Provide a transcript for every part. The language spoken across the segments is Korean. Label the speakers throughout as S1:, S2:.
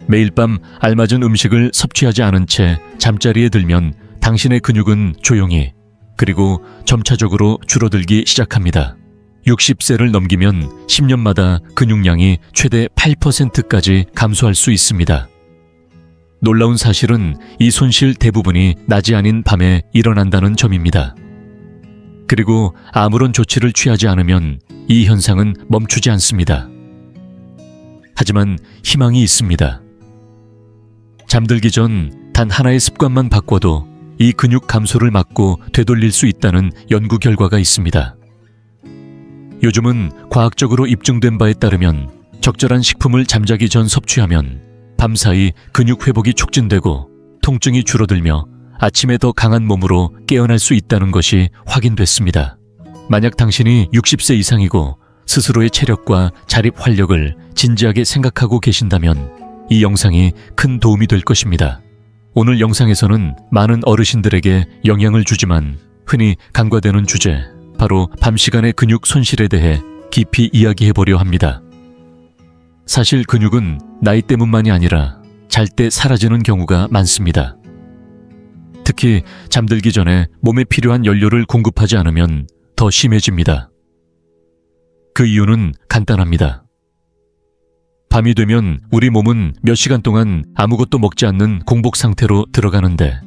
S1: 매일 밤 알맞은 음식을 섭취하지 않은 채 잠자리에 들면 당신의 근육은 조용히 그리고 점차적으로 줄어들기 시작합니다. 60세를 넘기면 10년마다 근육량이 최대 8%까지 감소할 수 있습니다. 놀라운 사실은 이 손실 대부분이 낮이 아닌 밤에 일어난다는 점입니다. 그리고 아무런 조치를 취하지 않으면 이 현상은 멈추지 않습니다. 하지만 희망이 있습니다. 잠들기 전 단 하나의 습관만 바꿔도 이 근육 감소를 막고 되돌릴 수 있다는 연구 결과가 있습니다. 요즘은 과학적으로 입증된 바에 따르면 적절한 식품을 잠자기 전 섭취하면 밤사이 근육 회복이 촉진되고 통증이 줄어들며 아침에 더 강한 몸으로 깨어날 수 있다는 것이 확인됐습니다. 만약 당신이 60세 이상이고 스스로의 체력과 자립 활력을 진지하게 생각하고 계신다면 이 영상이 큰 도움이 될 것입니다. 오늘 영상에서는 많은 어르신들에게 영향을 주지만 흔히 간과되는 주제, 바로 밤 시간의 근육 손실에 대해 깊이 이야기해보려 합니다. 사실 근육은 나이 때문만이 아니라 잘 때 사라지는 경우가 많습니다. 특히 잠들기 전에 몸에 필요한 연료를 공급하지 않으면 더 심해집니다. 그 이유는 간단합니다. 밤이 되면 우리 몸은 몇 시간 동안 아무것도 먹지 않는 공복 상태로 들어가는데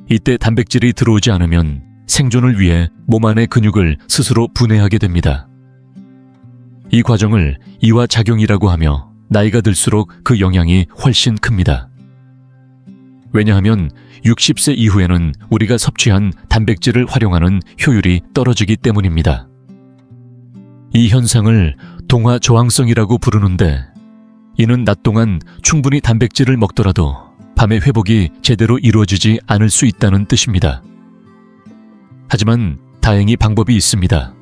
S1: 이때 단백질이 들어오지 않으면 생존을 위해 몸 안의 근육을 스스로 분해하게 됩니다. 이 과정을 이화작용이라고 하며 나이가 들수록 그 영향이 훨씬 큽니다. 왜냐하면 60세 이후에는 우리가 섭취한 단백질을 활용하는 효율이 떨어지기 때문입니다. 이 현상을 동화 저항성이라고 부르는데 이는 낮 동안 충분히 단백질을 먹더라도 밤의 회복이 제대로 이루어지지 않을 수 있다는 뜻입니다. 하지만 다행히 방법이 있습니다.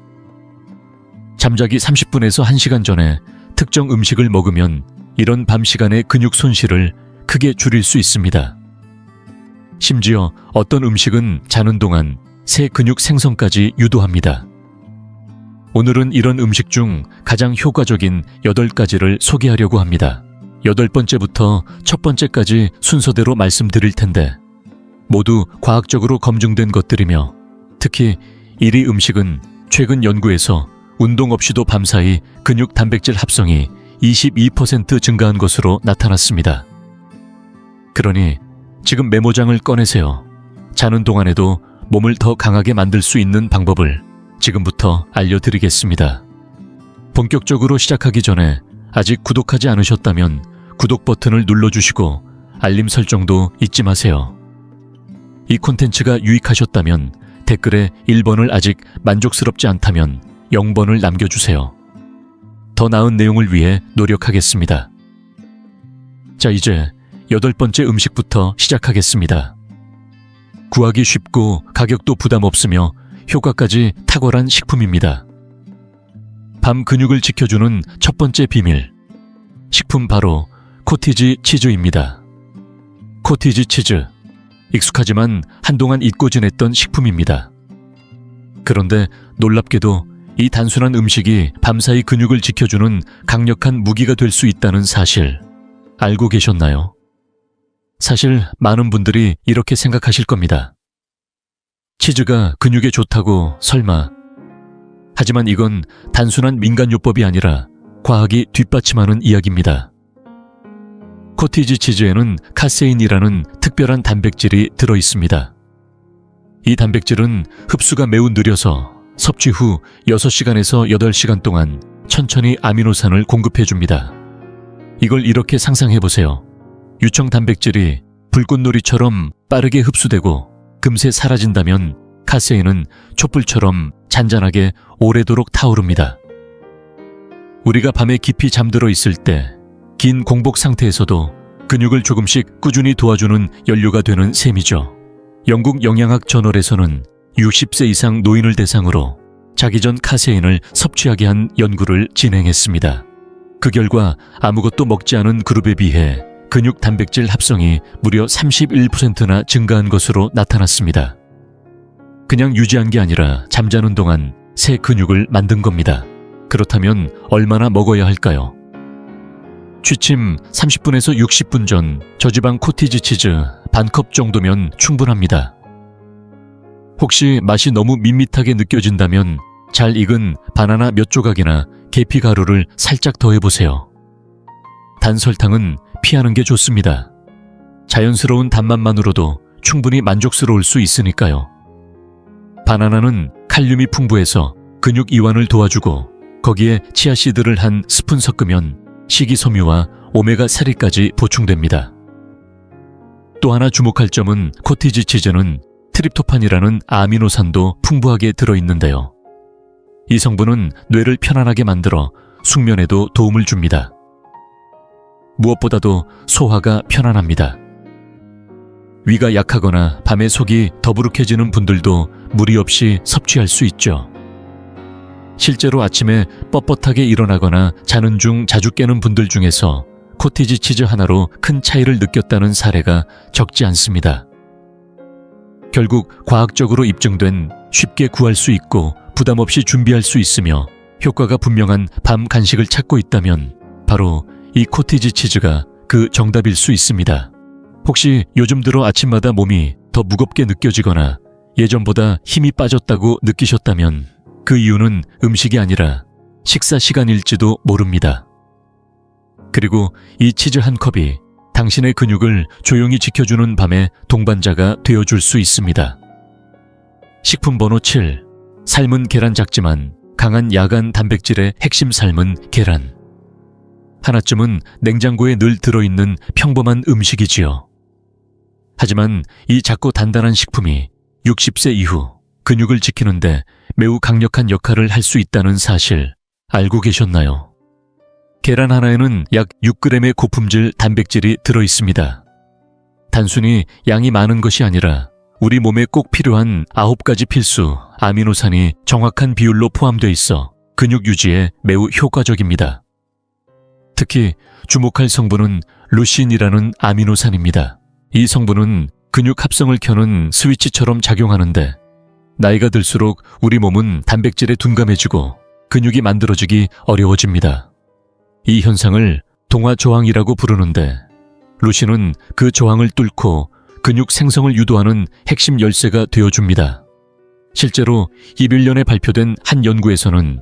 S1: 잠자기 30분에서 1시간 전에 특정 음식을 먹으면 이런 밤 시간의 근육 손실을 크게 줄일 수 있습니다. 심지어 어떤 음식은 자는 동안 새 근육 생성까지 유도합니다. 오늘은 이런 음식 중 가장 효과적인 8가지를 소개하려고 합니다. 8번째부터 첫 번째까지 순서대로 말씀드릴 텐데 모두 과학적으로 검증된 것들이며 특히 1위 음식은 최근 연구에서 운동 없이도 밤사이 근육 단백질 합성이 22% 증가한 것으로 나타났습니다. 그러니 지금 메모장을 꺼내세요. 자는 동안에도 몸을 더 강하게 만들 수 있는 방법을 지금부터 알려드리겠습니다. 본격적으로 시작하기 전에 아직 구독하지 않으셨다면 구독 버튼을 눌러주시고 알림 설정도 잊지 마세요. 이 콘텐츠가 유익하셨다면 댓글에 1번을 아직 만족스럽지 않다면 0번을 남겨주세요. 더 나은 내용을 위해 노력하겠습니다. 자, 이제 8번째 음식부터 시작하겠습니다. 구하기 쉽고 가격도 부담 없으며 효과까지 탁월한 식품입니다. 밤 근육을 지켜주는 첫 번째 비밀. 식품 바로 코티지 치즈입니다. 코티지 치즈. 익숙하지만 한동안 잊고 지냈던 식품입니다. 그런데 놀랍게도 이 단순한 음식이 밤사이 근육을 지켜주는 강력한 무기가 될 수 있다는 사실 알고 계셨나요? 사실 많은 분들이 이렇게 생각하실 겁니다. 치즈가 근육에 좋다고 설마. 하지만 이건 단순한 민간요법이 아니라 과학이 뒷받침하는 이야기입니다. 코티지 치즈에는 카세인이라는 특별한 단백질이 들어있습니다. 이 단백질은 흡수가 매우 느려서 섭취 후 6시간에서 8시간 동안 천천히 아미노산을 공급해줍니다. 이걸 이렇게 상상해보세요. 유청 단백질이 불꽃놀이처럼 빠르게 흡수되고 금세 사라진다면 카세인은 촛불처럼 잔잔하게 오래도록 타오릅니다. 우리가 밤에 깊이 잠들어 있을 때 긴 공복 상태에서도 근육을 조금씩 꾸준히 도와주는 연료가 되는 셈이죠. 영국 영양학 저널에서는 60세 이상 노인을 대상으로 자기 전 카세인을 섭취하게 한 연구를 진행했습니다. 그 결과 아무것도 먹지 않은 그룹에 비해 근육 단백질 합성이 무려 31%나 증가한 것으로 나타났습니다. 그냥 유지한 게 아니라 잠자는 동안 새 근육을 만든 겁니다. 그렇다면 얼마나 먹어야 할까요? 취침 30분에서 60분 전 저지방 코티지 치즈 반컵 정도면 충분합니다. 혹시 맛이 너무 밋밋하게 느껴진다면 잘 익은 바나나 몇 조각이나 계피 가루를 살짝 더해보세요. 단 설탕은 피하는 게 좋습니다. 자연스러운 단맛만으로도 충분히 만족스러울 수 있으니까요. 바나나는 칼륨이 풍부해서 근육 이완을 도와주고 거기에 치아씨드를 한 스푼 섞으면 식이섬유와 오메가3까지 보충됩니다. 또 하나 주목할 점은 코티지 치즈는 트립토판이라는 아미노산도 풍부하게 들어있는데요. 이 성분은 뇌를 편안하게 만들어 숙면에도 도움을 줍니다. 무엇보다도 소화가 편안합니다. 위가 약하거나 밤에 속이 더부룩해지는 분들도 무리 없이 섭취할 수 있죠. 실제로 아침에 뻣뻣하게 일어나거나 자는 중 자주 깨는 분들 중에서 코티지 치즈 하나로 큰 차이를 느꼈다는 사례가 적지 않습니다. 결국 과학적으로 입증된 쉽게 구할 수 있고 부담 없이 준비할 수 있으며 효과가 분명한 밤 간식을 찾고 있다면 바로 이 코티지 치즈가 그 정답일 수 있습니다. 혹시 요즘 들어 아침마다 몸이 더 무겁게 느껴지거나 예전보다 힘이 빠졌다고 느끼셨다면 그 이유는 음식이 아니라 식사 시간일지도 모릅니다. 그리고 이 치즈 한 컵이 당신의 근육을 조용히 지켜주는 밤의 동반자가 되어줄 수 있습니다. 식품 번호 7. 삶은 계란 작지만 강한 야간 단백질의 핵심 삶은 계란. 하나쯤은 냉장고에 늘 들어있는 평범한 음식이지요. 하지만 이 작고 단단한 식품이 60세 이후 근육을 지키는데 매우 강력한 역할을 할 수 있다는 사실 알고 계셨나요? 계란 하나에는 약 6g의 고품질 단백질이 들어있습니다. 단순히 양이 많은 것이 아니라 우리 몸에 꼭 필요한 9가지 필수 아미노산이 정확한 비율로 포함되어 있어 근육 유지에 매우 효과적입니다. 특히 주목할 성분은 루신이라는 아미노산입니다. 이 성분은 근육 합성을 켜는 스위치처럼 작용하는데 나이가 들수록 우리 몸은 단백질에 둔감해지고 근육이 만들어지기 어려워집니다. 이 현상을 동화저항이라고 부르는데 루신은 그 저항을 뚫고 근육 생성을 유도하는 핵심 열쇠가 되어줍니다. 실제로 21년에 발표된 한 연구에서는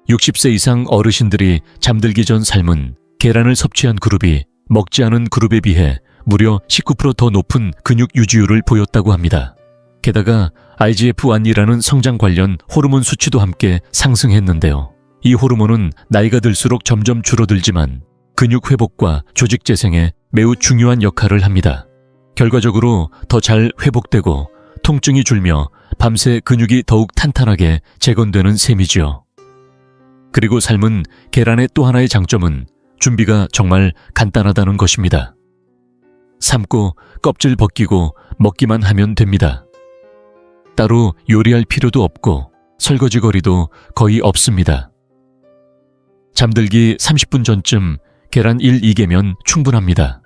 S1: 60세 이상 어르신들이 잠들기 전 삶은 계란을 섭취한 그룹이 먹지 않은 그룹에 비해 무려 19% 더 높은 근육 유지율을 보였다고 합니다. 게다가 IGF-1이라는 성장 관련 호르몬 수치도 함께 상승했는데요. 이 호르몬은 나이가 들수록 점점 줄어들지만 근육 회복과 조직 재생에 매우 중요한 역할을 합니다. 결과적으로 더 잘 회복되고 통증이 줄며 밤새 근육이 더욱 탄탄하게 재건되는 셈이지요. 그리고 삶은 계란의 또 하나의 장점은 준비가 정말 간단하다는 것입니다. 삶고 껍질 벗기고 먹기만 하면 됩니다. 따로 요리할 필요도 없고 설거지거리도 거의 없습니다. 잠들기 30분 전쯤 계란 1-2개면 충분합니다.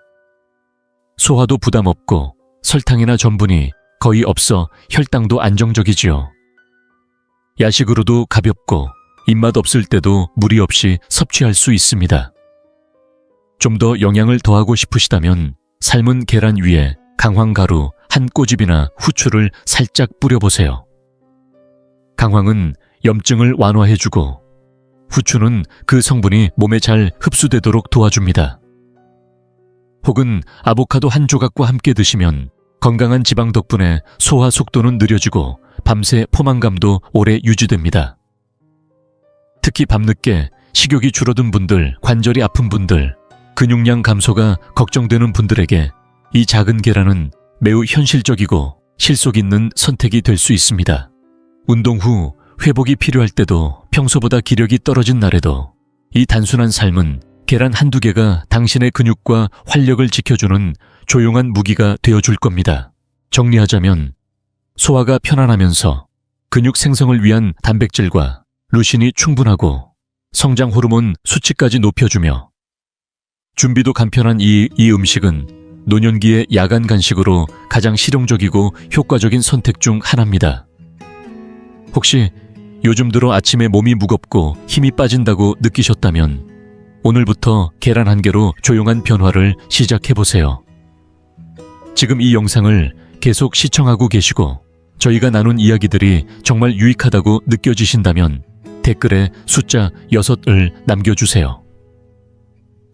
S1: 소화도 부담 없고 설탕이나 전분이 거의 없어 혈당도 안정적이지요. 야식으로도 가볍고 입맛 없을 때도 무리 없이 섭취할 수 있습니다. 좀 더 영양을 더하고 싶으시다면 삶은 계란 위에 강황가루 한 꼬집이나 후추를 살짝 뿌려보세요. 강황은 염증을 완화해주고 후추는 그 성분이 몸에 잘 흡수되도록 도와줍니다. 혹은 아보카도 한 조각과 함께 드시면 건강한 지방 덕분에 소화 속도는 느려지고 밤새 포만감도 오래 유지됩니다. 특히 밤늦게 식욕이 줄어든 분들, 관절이 아픈 분들, 근육량 감소가 걱정되는 분들에게 이 작은 계란은 매우 현실적이고 실속 있는 선택이 될 수 있습니다. 운동 후 회복이 필요할 때도 평소보다 기력이 떨어진 날에도 이 단순한 삶은 계란 한두 개가 당신의 근육과 활력을 지켜주는 조용한 무기가 되어줄 겁니다. 정리하자면 소화가 편안하면서 근육 생성을 위한 단백질과 루신이 충분하고 성장 호르몬 수치까지 높여주며 준비도 간편한 이 음식은 노년기의 야간 간식으로 가장 실용적이고 효과적인 선택 중 하나입니다. 혹시 요즘 들어 아침에 몸이 무겁고 힘이 빠진다고 느끼셨다면 오늘부터 계란 한 개로 조용한 변화를 시작해보세요. 지금 이 영상을 계속 시청하고 계시고 저희가 나눈 이야기들이 정말 유익하다고 느껴지신다면 댓글에 숫자 6을 남겨주세요.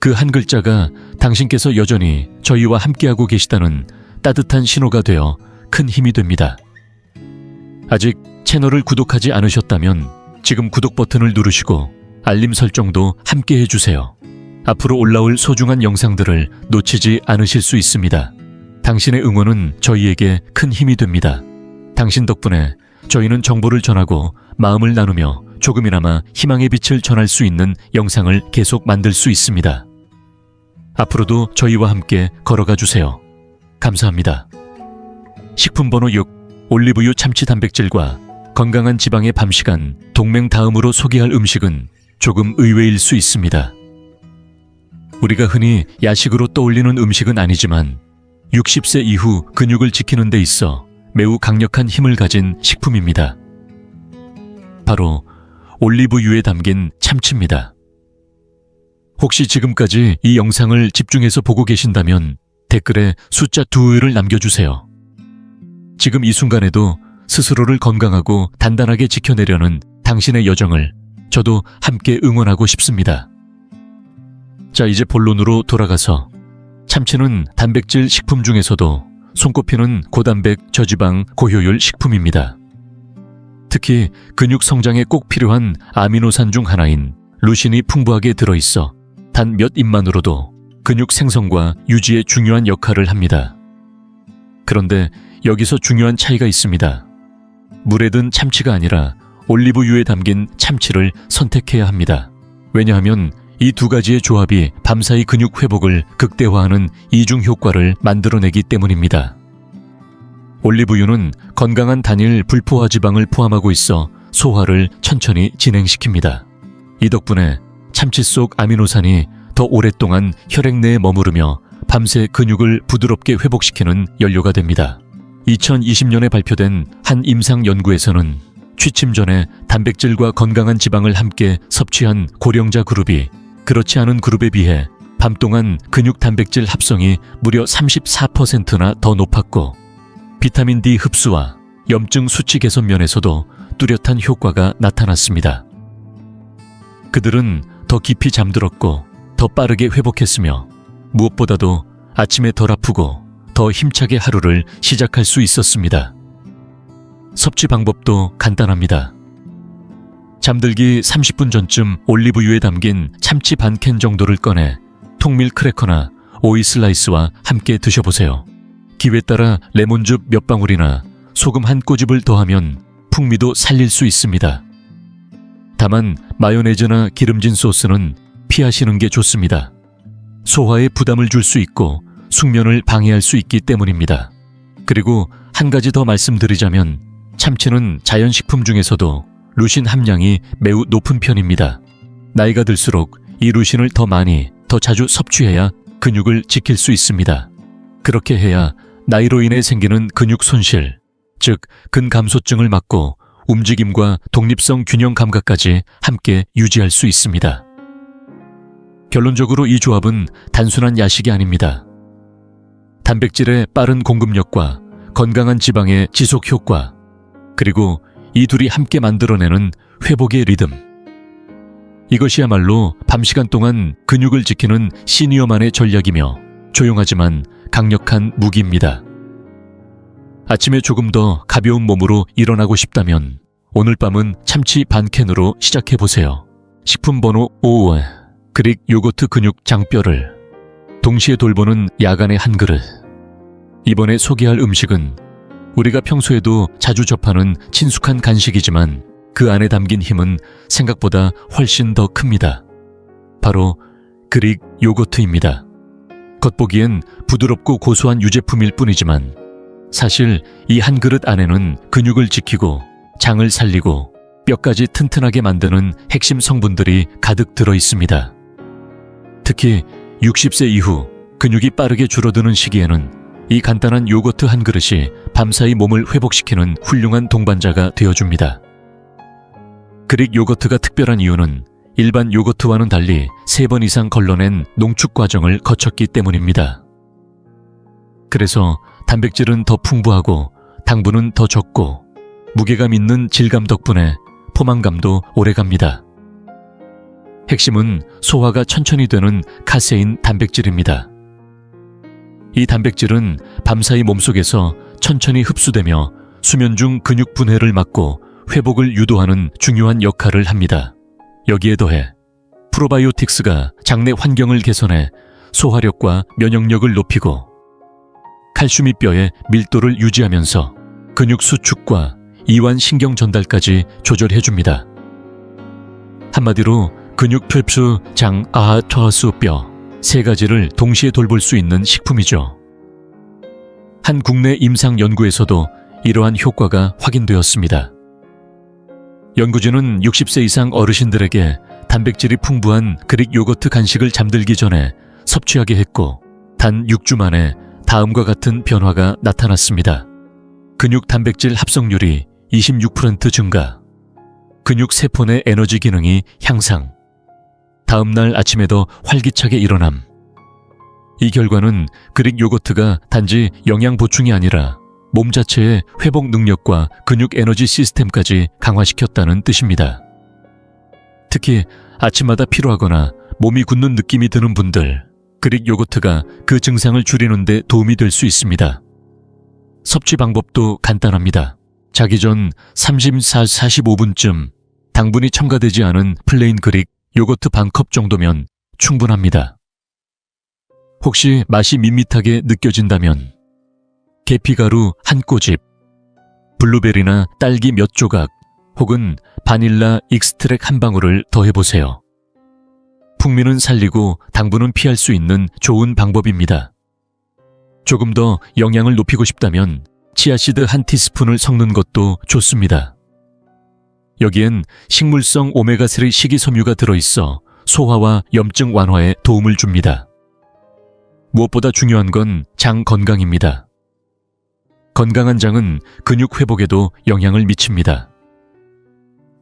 S1: 그 한 글자가 당신께서 여전히 저희와 함께하고 계시다는 따뜻한 신호가 되어 큰 힘이 됩니다. 아직 채널을 구독하지 않으셨다면 지금 구독 버튼을 누르시고 알림 설정도 함께 해주세요. 앞으로 올라올 소중한 영상들을 놓치지 않으실 수 있습니다. 당신의 응원은 저희에게 큰 힘이 됩니다. 당신 덕분에 저희는 정보를 전하고 마음을 나누며 조금이나마 희망의 빛을 전할 수 있는 영상을 계속 만들 수 있습니다. 앞으로도 저희와 함께 걸어가 주세요. 감사합니다. 식품 번호 6. 올리브유 참치 단백질과 건강한 지방의 밤시간 동맹 다음으로 소개할 음식은 조금 의외일 수 있습니다. 우리가 흔히 야식으로 떠올리는 음식은 아니지만 60세 이후 근육을 지키는 데 있어 매우 강력한 힘을 가진 식품입니다. 바로 올리브유에 담긴 참치입니다. 혹시 지금까지 이 영상을 집중해서 보고 계신다면 댓글에 숫자 2를 남겨주세요. 지금 이 순간에도 스스로를 건강하고 단단하게 지켜내려는 당신의 여정을 저도 함께 응원하고 싶습니다. 자, 이제 본론으로 돌아가서 참치는 단백질 식품 중에서도 손꼽히는 고단백, 저지방, 고효율 식품입니다. 특히 근육 성장에 꼭 필요한 아미노산 중 하나인 루신이 풍부하게 들어있어 단 몇 입만으로도 근육 생성과 유지에 중요한 역할을 합니다. 그런데 여기서 중요한 차이가 있습니다. 물에 든 참치가 아니라 올리브유에 담긴 참치를 선택해야 합니다. 왜냐하면 이 두 가지의 조합이 밤사이 근육 회복을 극대화하는 이중 효과를 만들어내기 때문입니다. 올리브유는 건강한 단일 불포화 지방을 포함하고 있어 소화를 천천히 진행시킵니다. 이 덕분에 참치 속 아미노산이 더 오랫동안 혈액 내에 머무르며 밤새 근육을 부드럽게 회복시키는 연료가 됩니다. 2020년에 발표된 한 임상 연구에서는 취침 전에 단백질과 건강한 지방을 함께 섭취한 고령자 그룹이 그렇지 않은 그룹에 비해 밤 동안 근육 단백질 합성이 무려 34%나 더 높았고 비타민 D 흡수와 염증 수치 개선 면에서도 뚜렷한 효과가 나타났습니다. 그들은 더 깊이 잠들었고 더 빠르게 회복했으며 무엇보다도 아침에 덜 아프고 더 힘차게 하루를 시작할 수 있었습니다. 섭취 방법도 간단합니다. 잠들기 30분 전쯤 올리브유에 담긴 참치 반 캔 정도를 꺼내 통밀 크래커나 오이 슬라이스와 함께 드셔보세요. 기회에 따라 레몬즙 몇 방울이나 소금 한 꼬집을 더하면 풍미도 살릴 수 있습니다. 다만 마요네즈나 기름진 소스는 피하시는 게 좋습니다. 소화에 부담을 줄 수 있고 숙면을 방해할 수 있기 때문입니다. 그리고 한 가지 더 말씀드리자면 참치는 자연식품 중에서도 루신 함량이 매우 높은 편입니다. 나이가 들수록 이 루신을 더 많이, 더 자주 섭취해야 근육을 지킬 수 있습니다. 그렇게 해야 나이로 인해 생기는 근육 손실, 즉 근감소증을 막고 움직임과 독립성 균형 감각까지 함께 유지할 수 있습니다. 결론적으로 이 조합은 단순한 야식이 아닙니다. 단백질의 빠른 공급력과 건강한 지방의 지속 효과, 그리고 이 둘이 함께 만들어내는 회복의 리듬. 이것이야말로 밤시간 동안 근육을 지키는 시니어만의 전략이며 조용하지만 강력한 무기입니다. 아침에 조금 더 가벼운 몸으로 일어나고 싶다면 오늘 밤은 참치 반 캔으로 시작해보세요. 식품 번호 5. 그릭 요거트 근육 장뼈를 동시에 돌보는 야간의 한 그릇. 이번에 소개할 음식은 우리가 평소에도 자주 접하는 친숙한 간식이지만 그 안에 담긴 힘은 생각보다 훨씬 더 큽니다. 바로 그릭 요거트입니다. 겉보기엔 부드럽고 고소한 유제품일 뿐이지만 사실 이 한 그릇 안에는 근육을 지키고 장을 살리고 뼈까지 튼튼하게 만드는 핵심 성분들이 가득 들어 있습니다. 특히 60세 이후 근육이 빠르게 줄어드는 시기에는 이 간단한 요거트 한 그릇이 밤사이 몸을 회복시키는 훌륭한 동반자가 되어줍니다. 그릭 요거트가 특별한 이유는 일반 요거트와는 달리 3번 이상 걸러낸 농축 과정을 거쳤기 때문입니다. 그래서 단백질은 더 풍부하고 당분은 더 적고 무게감 있는 질감 덕분에 포만감도 오래갑니다. 핵심은 소화가 천천히 되는 카세인 단백질입니다. 이 단백질은 밤사이 몸속에서 천천히 흡수되며 수면 중 근육 분해를 막고 회복을 유도하는 중요한 역할을 합니다. 여기에 더해 프로바이오틱스가 장내 환경을 개선해 소화력과 면역력을 높이고 칼슘이 뼈의 밀도를 유지하면서 근육 수축과 이완 신경 전달까지 조절해줍니다. 한마디로 근육 필수 장, 토수, 뼈 3가지를 동시에 돌볼 수 있는 식품이죠. 한 국내 임상 연구에서도 이러한 효과가 확인되었습니다. 연구진은 60세 이상 어르신들에게 단백질이 풍부한 그릭 요거트 간식을 잠들기 전에 섭취하게 했고 단 6주 만에 다음과 같은 변화가 나타났습니다. 근육 단백질 합성률이 26% 증가, 근육 세포 내 에너지 기능이 향상, 다음날 아침에도 활기차게 일어남. 이 결과는 그릭 요거트가 단지 영양 보충이 아니라 몸 자체의 회복 능력과 근육 에너지 시스템까지 강화시켰다는 뜻입니다. 특히 아침마다 피로하거나 몸이 굳는 느낌이 드는 분들, 그릭 요거트가 그 증상을 줄이는 데 도움이 될 수 있습니다. 섭취 방법도 간단합니다. 자기 전 34-45분쯤 당분이 첨가되지 않은 플레인 그릭 요거트 반컵 정도면 충분합니다. 혹시 맛이 밋밋하게 느껴진다면 계피가루 한 꼬집, 블루베리나 딸기 몇 조각 혹은 바닐라 익스트랙 한 방울을 더해보세요. 풍미는 살리고 당분은 피할 수 있는 좋은 방법입니다. 조금 더 영양을 높이고 싶다면 치아씨드 한 티스푼을 섞는 것도 좋습니다. 여기엔 식물성 오메가3 식이섬유가 들어있어 소화와 염증 완화에 도움을 줍니다. 무엇보다 중요한 건 장 건강입니다. 건강한 장은 근육 회복에도 영향을 미칩니다.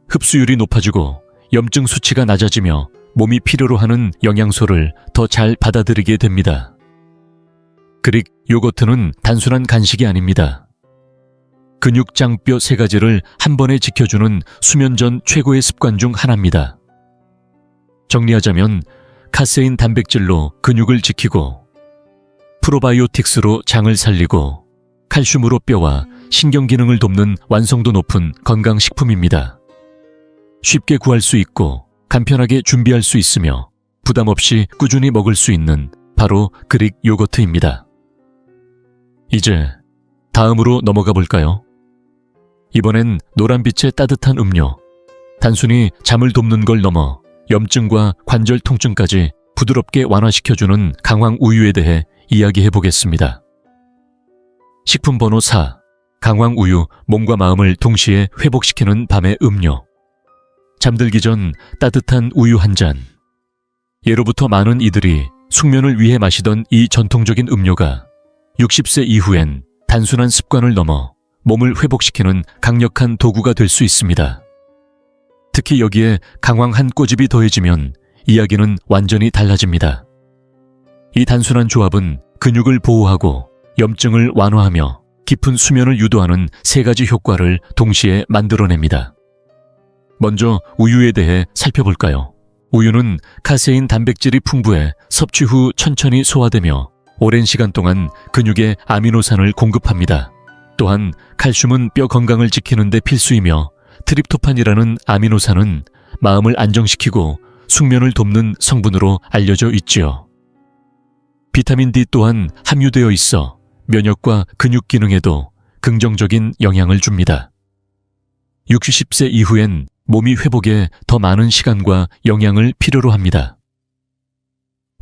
S1: 흡수율이 높아지고 염증 수치가 낮아지며 몸이 필요로 하는 영양소를 더 잘 받아들이게 됩니다. 그릭 요거트는 단순한 간식이 아닙니다. 근육 장뼈 3가지를 한 번에 지켜주는 수면 전 최고의 습관 중 하나입니다. 정리하자면 카세인 단백질로 근육을 지키고 프로바이오틱스로 장을 살리고 칼슘으로 뼈와 신경 기능을 돕는 완성도 높은 건강식품입니다. 쉽게 구할 수 있고 간편하게 준비할 수 있으며 부담 없이 꾸준히 먹을 수 있는 바로 그릭 요거트입니다. 이제 다음으로 넘어가 볼까요? 이번엔 노란빛의 따뜻한 음료, 단순히 잠을 돕는 걸 넘어 염증과 관절 통증까지 부드럽게 완화시켜주는 강황 우유에 대해 이야기해 보겠습니다. 식품 번호 4. 강황 우유, 몸과 마음을 동시에 회복시키는 밤의 음료. 잠들기 전 따뜻한 우유 한 잔. 예로부터 많은 이들이 숙면을 위해 마시던 이 전통적인 음료가 60세 이후엔 단순한 습관을 넘어 몸을 회복시키는 강력한 도구가 될 수 있습니다. 특히 여기에 강황 한 꼬집이 더해지면 이야기는 완전히 달라집니다. 이 단순한 조합은 근육을 보호하고 염증을 완화하며 깊은 수면을 유도하는 3가지 효과를 동시에 만들어냅니다. 먼저 우유에 대해 살펴볼까요? 우유는 카세인 단백질이 풍부해 섭취 후 천천히 소화되며 오랜 시간 동안 근육에 아미노산을 공급합니다. 또한 칼슘은 뼈 건강을 지키는 데 필수이며 트립토판이라는 아미노산은 마음을 안정시키고 숙면을 돕는 성분으로 알려져 있지요. 비타민 D 또한 함유되어 있어 면역과 근육 기능에도 긍정적인 영향을 줍니다. 60세 이후엔 몸이 회복에 더 많은 시간과 영양을 필요로 합니다.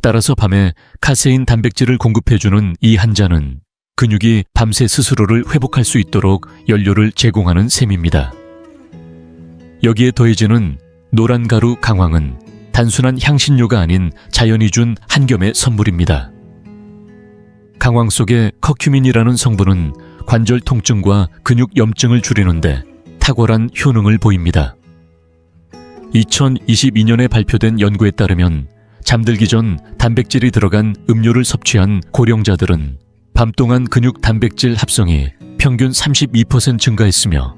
S1: 따라서 밤에 카세인 단백질을 공급해주는 이 한 잔은 근육이 밤새 스스로를 회복할 수 있도록 연료를 제공하는 셈입니다. 여기에 더해지는 노란 가루 강황은 단순한 향신료가 아닌 자연이 준 한 겸의 선물입니다. 강황 속의 커큐민이라는 성분은 관절 통증과 근육 염증을 줄이는데 탁월한 효능을 보입니다. 2022년에 발표된 연구에 따르면 잠들기 전 단백질이 들어간 음료를 섭취한 고령자들은 밤 동안 근육 단백질 합성이 평균 32% 증가했으며,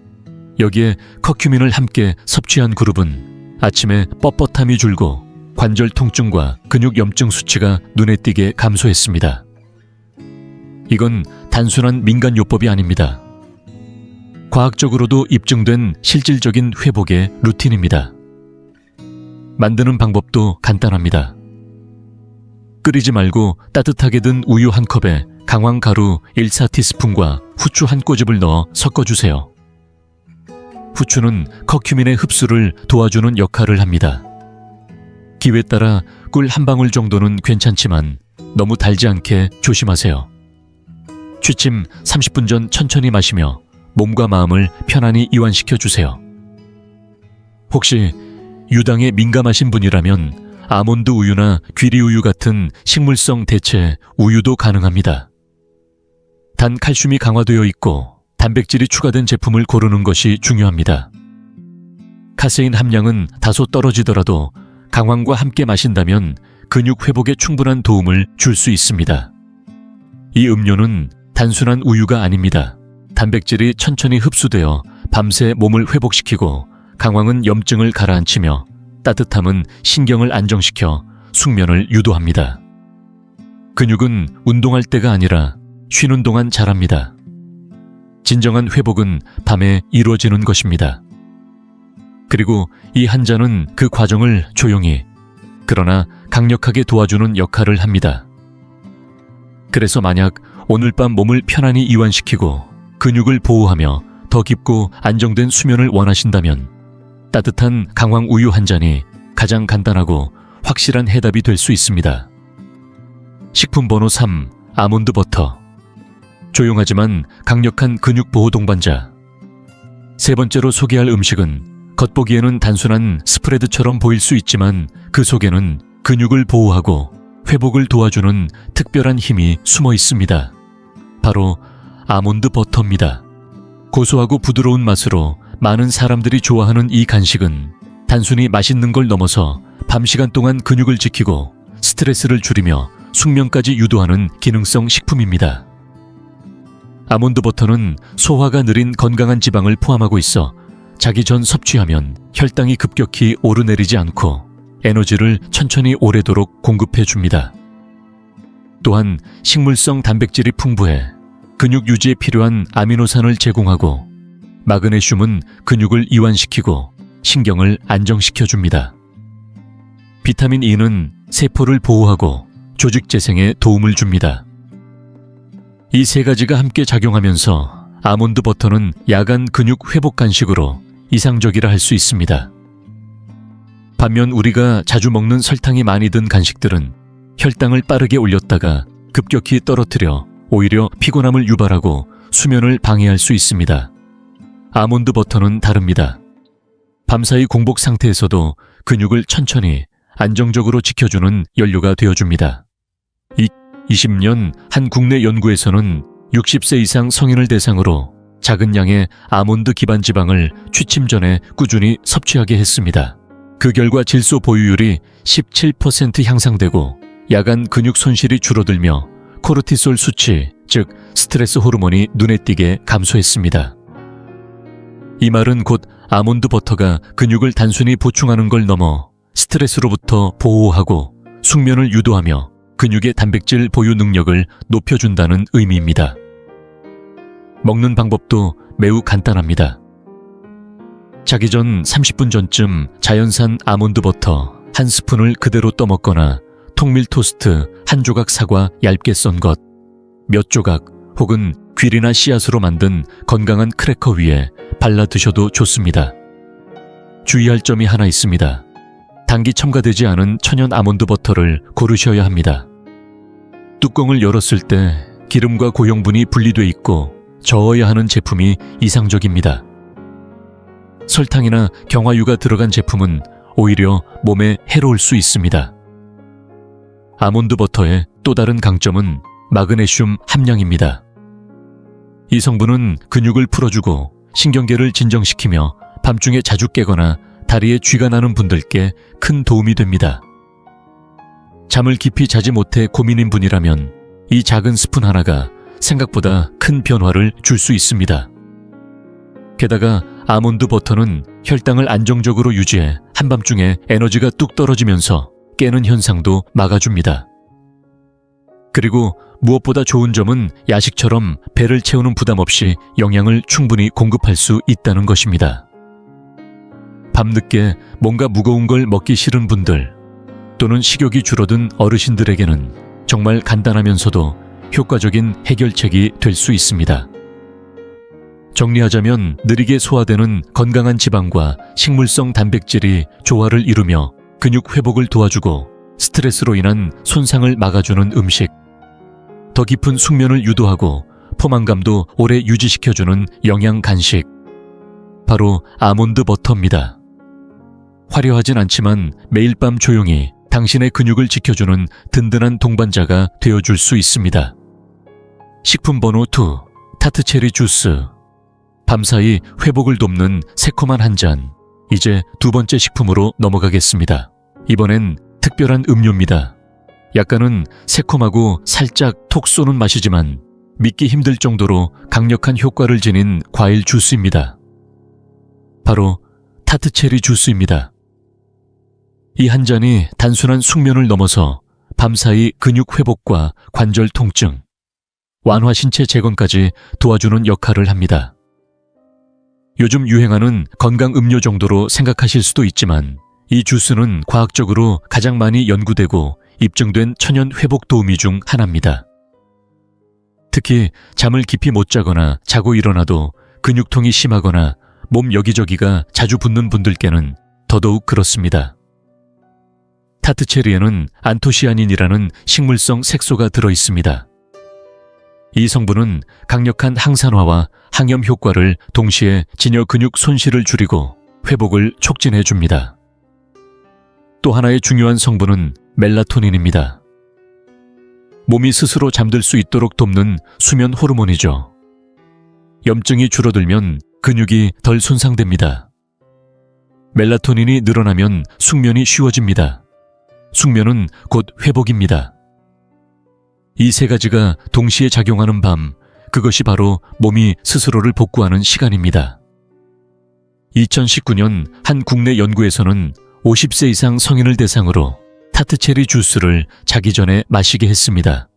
S1: 여기에 커큐민을 함께 섭취한 그룹은 아침에 뻣뻣함이 줄고 관절 통증과 근육 염증 수치가 눈에 띄게 감소했습니다. 이건 단순한 민간요법이 아닙니다. 과학적으로도 입증된 실질적인 회복의 루틴입니다. 만드는 방법도 간단합니다. 끓이지 말고 따뜻하게 든 우유 한 컵에 강황 가루 1/4티스푼과 후추 한 꼬집을 넣어 섞어주세요. 후추는 커큐민의 흡수를 도와주는 역할을 합니다. 기회에 따라 꿀 한 방울 정도는 괜찮지만 너무 달지 않게 조심하세요. 취침 30분 전 천천히 마시며 몸과 마음을 편안히 이완시켜 주세요. 혹시 유당에 민감하신 분이라면 아몬드 우유나 귀리우유 같은 식물성 대체 우유도 가능합니다. 단 칼슘이 강화되어 있고 단백질이 추가된 제품을 고르는 것이 중요합니다. 카세인 함량은 다소 떨어지더라도 강황과 함께 마신다면 근육 회복에 충분한 도움을 줄 수 있습니다. 이 음료는 단순한 우유가 아닙니다. 단백질이 천천히 흡수되어 밤새 몸을 회복시키고, 강황은 염증을 가라앉히며 따뜻함은 신경을 안정시켜 숙면을 유도합니다. 근육은 운동할 때가 아니라 쉬는 동안 자랍니다. 진정한 회복은 밤에 이루어지는 것입니다. 그리고 이 한 잔은 그 과정을 조용히, 그러나 강력하게 도와주는 역할을 합니다. 그래서 만약 오늘 밤 몸을 편안히 이완시키고 근육을 보호하며 더 깊고 안정된 수면을 원하신다면 따뜻한 강황 우유 한 잔이 가장 간단하고 확실한 해답이 될 수 있습니다. 식품 번호 3. 아몬드 버터. 조용하지만 강력한 근육 보호 동반자. 세 번째로 소개할 음식은 겉보기에는 단순한 스프레드처럼 보일 수 있지만 그 속에는 근육을 보호하고 회복을 도와주는 특별한 힘이 숨어 있습니다. 바로 아몬드 버터입니다. 고소하고 부드러운 맛으로 많은 사람들이 좋아하는 이 간식은 단순히 맛있는 걸 넘어서 밤 시간 동안 근육을 지키고 스트레스를 줄이며 숙면까지 유도하는 기능성 식품입니다. 아몬드 버터는 소화가 느린 건강한 지방을 포함하고 있어 자기 전 섭취하면 혈당이 급격히 오르내리지 않고 에너지를 천천히 오래도록 공급해 줍니다. 또한 식물성 단백질이 풍부해 근육 유지에 필요한 아미노산을 제공하고, 마그네슘은 근육을 이완시키고 신경을 안정시켜 줍니다. 비타민 E는 세포를 보호하고 조직 재생에 도움을 줍니다. 이 세 가지가 함께 작용하면서 아몬드 버터는 야간 근육 회복 간식으로 이상적이라 할 수 있습니다. 반면 우리가 자주 먹는 설탕이 많이 든 간식들은 혈당을 빠르게 올렸다가 급격히 떨어뜨려 오히려 피곤함을 유발하고 수면을 방해할 수 있습니다. 아몬드 버터는 다릅니다. 밤사이 공복 상태에서도 근육을 천천히 안정적으로 지켜주는 연료가 되어줍니다. 2020년 한 국내 연구에서는 60세 이상 성인을 대상으로 작은 양의 아몬드 기반 지방을 취침 전에 꾸준히 섭취하게 했습니다. 그 결과 질소 보유율이 17% 향상되고 야간 근육 손실이 줄어들며 코르티솔 수치, 즉 스트레스 호르몬이 눈에 띄게 감소했습니다. 이 말은 곧 아몬드 버터가 근육을 단순히 보충하는 걸 넘어 스트레스로부터 보호하고 숙면을 유도하며 근육의 단백질 보유 능력을 높여준다는 의미입니다. 먹는 방법도 매우 간단합니다. 자기 전 30분 전쯤 자연산 아몬드 버터 한 스푼을 그대로 떠먹거나 통밀 토스트 한 조각 사과 얇게 썬 것, 몇 조각 혹은 귀리나 씨앗으로 만든 건강한 크래커 위에 발라 드셔도 좋습니다. 주의할 점이 하나 있습니다. 당기 첨가되지 않은 천연 아몬드 버터를 고르셔야 합니다. 뚜껑을 열었을 때 기름과 고형분이 분리돼 있고 저어야 하는 제품이 이상적입니다. 설탕이나 경화유가 들어간 제품은 오히려 몸에 해로울 수 있습니다. 아몬드 버터의 또 다른 강점은 마그네슘 함량입니다. 이 성분은 근육을 풀어주고 신경계를 진정시키며 밤중에 자주 깨거나 다리에 쥐가 나는 분들께 큰 도움이 됩니다. 잠을 깊이 자지 못해 고민인 분이라면 이 작은 스푼 하나가 생각보다 큰 변화를 줄 수 있습니다. 게다가 아몬드 버터는 혈당을 안정적으로 유지해 한밤중에 에너지가 뚝 떨어지면서 깨는 현상도 막아줍니다. 그리고 무엇보다 좋은 점은 야식처럼 배를 채우는 부담 없이 영양을 충분히 공급할 수 있다는 것입니다. 밤늦게 뭔가 무거운 걸 먹기 싫은 분들 또는 식욕이 줄어든 어르신들에게는 정말 간단하면서도 효과적인 해결책이 될 수 있습니다. 정리하자면 느리게 소화되는 건강한 지방과 식물성 단백질이 조화를 이루며 근육 회복을 도와주고 스트레스로 인한 손상을 막아주는 음식, 더 깊은 숙면을 유도하고 포만감도 오래 유지시켜주는 영양 간식, 바로 아몬드 버터입니다. 화려하진 않지만 매일 밤 조용히 당신의 근육을 지켜주는 든든한 동반자가 되어줄 수 있습니다. 식품 번호 2, 타트체리 주스. 밤사이 회복을 돕는 새콤한 한 잔. 이제 두 번째 식품으로 넘어가겠습니다. 이번엔 특별한 음료입니다. 약간은 새콤하고 살짝 톡 쏘는 맛이지만 믿기 힘들 정도로 강력한 효과를 지닌 과일 주스입니다. 바로 타트체리 주스입니다. 이 한 잔이 단순한 숙면을 넘어서 밤사이 근육 회복과 관절 통증, 완화 신체 재건까지 도와주는 역할을 합니다. 요즘 유행하는 건강 음료 정도로 생각하실 수도 있지만 이 주스는 과학적으로 가장 많이 연구되고 입증된 천연 회복 도우미 중 하나입니다. 특히 잠을 깊이 못 자거나 자고 일어나도 근육통이 심하거나 몸 여기저기가 자주 붓는 분들께는 더더욱 그렇습니다. 타트체리에는 안토시아닌이라는 식물성 색소가 들어있습니다. 이 성분은 강력한 항산화와 항염 효과를 동시에 진여 근육 손실을 줄이고 회복을 촉진해 줍니다. 또 하나의 중요한 성분은 멜라토닌입니다. 몸이 스스로 잠들 수 있도록 돕는 수면 호르몬이죠. 염증이 줄어들면 근육이 덜 손상됩니다. 멜라토닌이 늘어나면 숙면이 쉬워집니다. 숙면은 곧 회복입니다. 이 세 가지가 동시에 작용하는 밤, 그것이 바로 몸이 스스로를 복구하는 시간입니다. 2019년 한 국내 연구에서는 50세 이상 성인을 대상으로 타트체리 주스를 자기 전에 마시게 했습니다.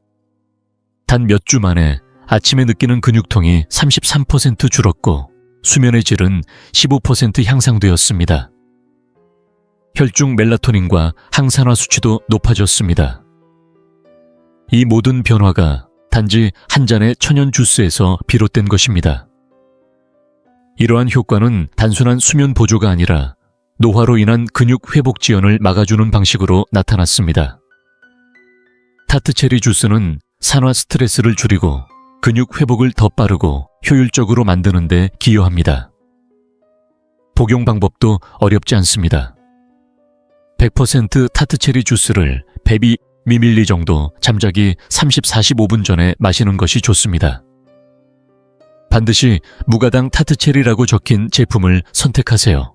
S1: 단 몇 주 만에 아침에 느끼는 근육통이 33% 줄었고 수면의 질은 15% 향상되었습니다. 혈중 멜라토닌과 항산화 수치도 높아졌습니다. 이 모든 변화가 단지 한 잔의 천연 주스에서 비롯된 것입니다. 이러한 효과는 단순한 수면 보조가 아니라 노화로 인한 근육 회복 지연을 막아주는 방식으로 나타났습니다. 타트체리 주스는 산화 스트레스를 줄이고 근육 회복을 더 빠르고 효율적으로 만드는 데 기여합니다. 복용 방법도 어렵지 않습니다. 100% 타트체리 주스를 102ml 정도 잠자기 30-45분 전에 마시는 것이 좋습니다. 반드시 무가당 타트체리라고 적힌 제품을 선택하세요.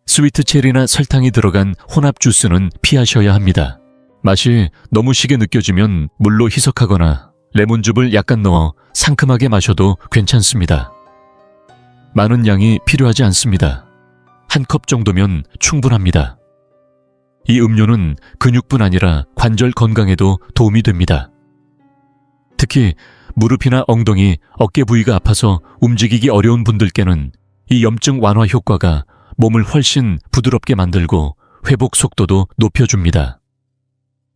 S1: 스위트체리나 설탕이 들어간 혼합 주스는 피하셔야 합니다. 맛이 너무 시게 느껴지면 물로 희석하거나 레몬즙을 약간 넣어 상큼하게 마셔도 괜찮습니다. 많은 양이 필요하지 않습니다. 한 컵 정도면 충분합니다. 이 음료는 근육뿐 아니라 관절 건강에도 도움이 됩니다. 특히 무릎이나 엉덩이, 어깨 부위가 아파서 움직이기 어려운 분들께는 이 염증 완화 효과가 몸을 훨씬 부드럽게 만들고 회복 속도도 높여줍니다.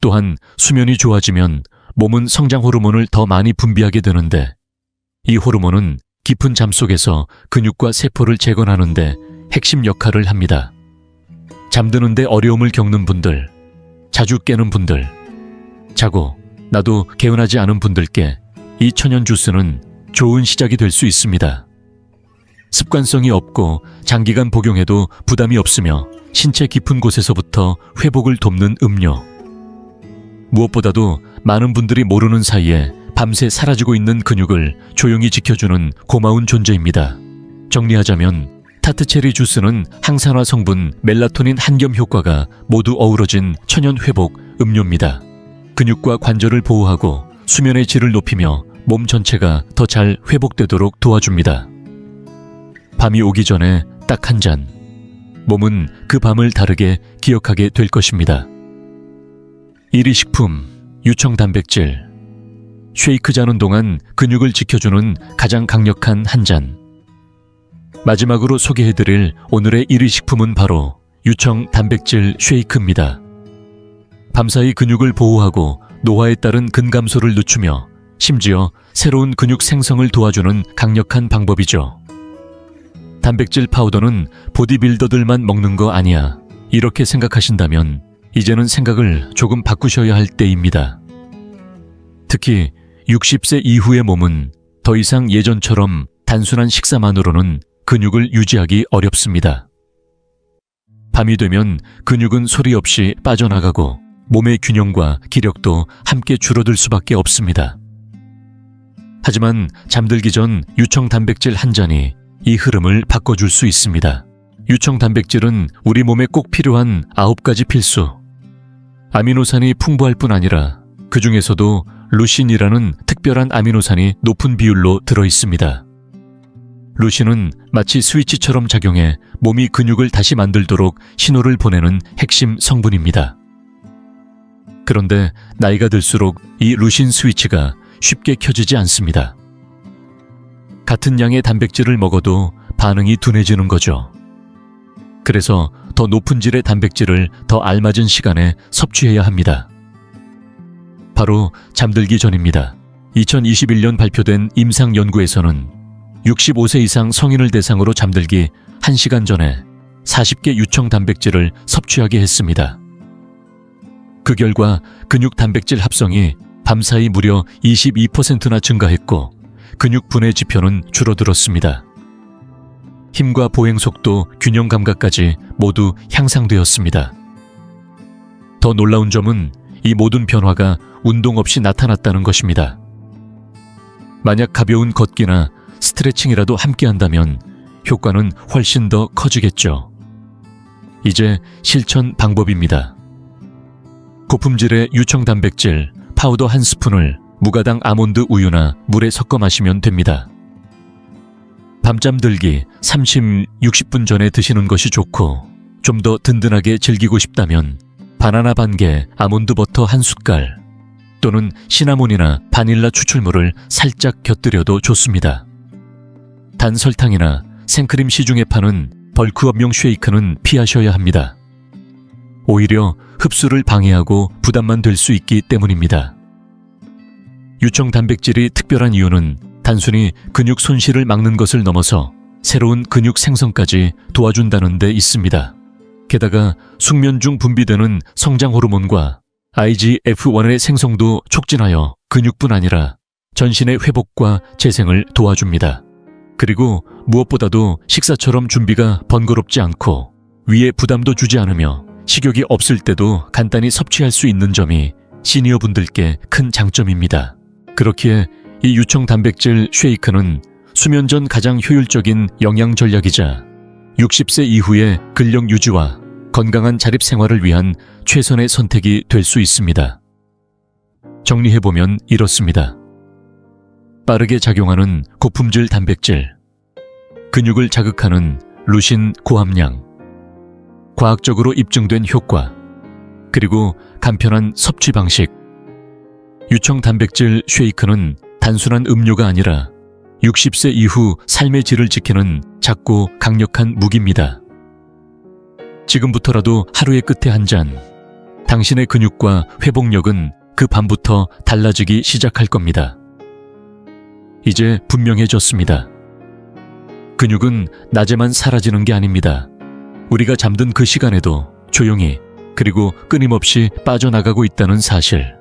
S1: 또한 수면이 좋아지면 몸은 성장 호르몬을 더 많이 분비하게 되는데 이 호르몬은 깊은 잠 속에서 근육과 세포를 재건하는 데 핵심 역할을 합니다. 잠드는데 어려움을 겪는 분들, 자주 깨는 분들, 자고 나도 개운하지 않은 분들께 이 천연 주스는 좋은 시작이 될 수 있습니다. 습관성이 없고 장기간 복용해도 부담이 없으며 신체 깊은 곳에서부터 회복을 돕는 음료. 무엇보다도 많은 분들이 모르는 사이에 밤새 사라지고 있는 근육을 조용히 지켜주는 고마운 존재입니다. 정리하자면 타트체리 주스는 항산화 성분 멜라토닌 한겸 효과가 모두 어우러진 천연 회복 음료입니다. 근육과 관절을 보호하고 수면의 질을 높이며 몸 전체가 더 잘 회복되도록 도와줍니다. 밤이 오기 전에 딱 한 잔. 몸은 그 밤을 다르게 기억하게 될 것입니다. 1위 식품, 유청 단백질. 쉐이크 자는 동안 근육을 지켜주는 가장 강력한 한 잔. 마지막으로 소개해드릴 오늘의 1위 식품은 바로 유청 단백질 쉐이크입니다. 밤사이 근육을 보호하고 노화에 따른 근감소를 늦추며 심지어 새로운 근육 생성을 도와주는 강력한 방법이죠. 단백질 파우더는 보디빌더들만 먹는 거 아니야. 이렇게 생각하신다면 이제는 생각을 조금 바꾸셔야 할 때입니다. 특히 60세 이후의 몸은 더 이상 예전처럼 단순한 식사만으로는 근육을 유지하기 어렵습니다. 밤이 되면 근육은 소리 없이 빠져나가고 몸의 균형과 기력도 함께 줄어들 수밖에 없습니다. 하지만 잠들기 전 유청 단백질 한 잔이 이 흐름을 바꿔줄 수 있습니다. 유청 단백질은 우리 몸에 꼭 필요한 9가지 필수. 아미노산이 풍부할 뿐 아니라 그 중에서도 루신이라는 특별한 아미노산이 높은 비율로 들어있습니다. 루신은 마치 스위치처럼 작용해 몸이 근육을 다시 만들도록 신호를 보내는 핵심 성분입니다. 그런데 나이가 들수록 이 루신 스위치가 쉽게 켜지지 않습니다. 같은 양의 단백질을 먹어도 반응이 둔해지는 거죠. 그래서 더 높은 질의 단백질을 더 알맞은 시간에 섭취해야 합니다. 바로 잠들기 전입니다. 2021년 발표된 임상 연구에서는 65세 이상 성인을 대상으로 잠들기 1시간 전에 40개 유청 단백질을 섭취하게 했습니다. 그 결과 근육 단백질 합성이 밤사이 무려 22%나 증가했고 근육 분해 지표는 줄어들었습니다. 힘과 보행 속도, 균형 감각까지 모두 향상되었습니다. 더 놀라운 점은 이 모든 변화가 운동 없이 나타났다는 것입니다. 만약 가벼운 걷기나 스트레칭이라도 함께 한다면 효과는 훨씬 더 커지겠죠. 이제 실천 방법입니다. 고품질의 유청 단백질 파우더 한 스푼을 무가당 아몬드 우유나 물에 섞어 마시면 됩니다. 밤잠 들기 30-60분 전에 드시는 것이 좋고 좀 더 든든하게 즐기고 싶다면 바나나 반개, 아몬드 버터 한 숟갈 또는 시나몬이나 바닐라 추출물을 살짝 곁들여도 좋습니다. 단 설탕이나 생크림 시중에 파는 벌크업용 쉐이크는 피하셔야 합니다. 오히려 흡수를 방해하고 부담만 될 수 있기 때문입니다. 유청 단백질이 특별한 이유는 단순히 근육 손실을 막는 것을 넘어서 새로운 근육 생성까지 도와준다는 데 있습니다. 게다가 숙면 중 분비되는 성장 호르몬과 IGF-1의 생성도 촉진하여 근육뿐 아니라 전신의 회복과 재생을 도와줍니다. 그리고 무엇보다도 식사처럼 준비가 번거롭지 않고 위에 부담도 주지 않으며 식욕이 없을 때도 간단히 섭취할 수 있는 점이 시니어 분들께 큰 장점입니다. 그렇기에 이 유청 단백질 쉐이크는 수면 전 가장 효율적인 영양 전략이자 60세 이후의 근력 유지와 건강한 자립 생활을 위한 최선의 선택이 될 수 있습니다. 정리해보면 이렇습니다. 빠르게 작용하는 고품질 단백질, 근육을 자극하는 루신 고함량, 과학적으로 입증된 효과, 그리고 간편한 섭취 방식. 유청 단백질 쉐이크는 단순한 음료가 아니라 60세 이후 삶의 질을 지키는 작고 강력한 무기입니다. 지금부터라도 하루의 끝에 한 잔, 당신의 근육과 회복력은 그 밤부터 달라지기 시작할 겁니다. 이제 분명해졌습니다. 근육은 낮에만 사라지는 게 아닙니다. 우리가 잠든 그 시간에도 조용히 그리고 끊임없이 빠져나가고 있다는 사실.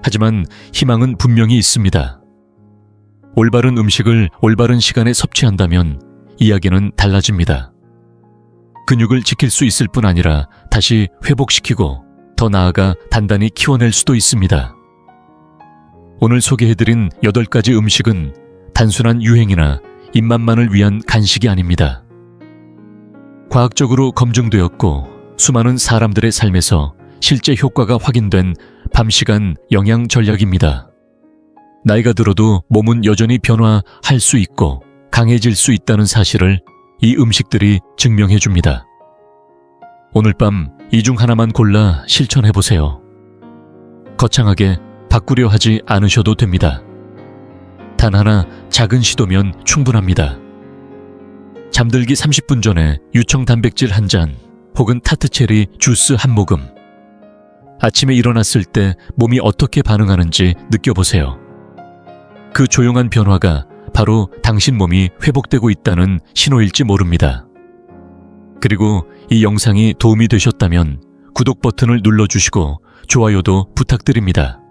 S1: 하지만 희망은 분명히 있습니다. 올바른 음식을 올바른 시간에 섭취한다면 이야기는 달라집니다. 근육을 지킬 수 있을 뿐 아니라 다시 회복시키고 더 나아가 단단히 키워낼 수도 있습니다. 오늘 소개해드린 8가지 음식은 단순한 유행이나 입맛만을 위한 간식이 아닙니다. 과학적으로 검증되었고 수많은 사람들의 삶에서 실제 효과가 확인된 밤시간 영양 전략입니다. 나이가 들어도 몸은 여전히 변화할 수 있고 강해질 수 있다는 사실을 이 음식들이 증명해 줍니다. 오늘 밤 이 중 하나만 골라 실천해 보세요. 거창하게 바꾸려 하지 않으셔도 됩니다. 단 하나 작은 시도면 충분합니다. 잠들기 30분 전에 유청 단백질 한 잔 혹은 타트체리 주스 한 모금. 아침에 일어났을 때 몸이 어떻게 반응하는지 느껴보세요. 그 조용한 변화가 바로 당신 몸이 회복되고 있다는 신호일지 모릅니다. 그리고 이 영상이 도움이 되셨다면 구독 버튼을 눌러주시고 좋아요도 부탁드립니다.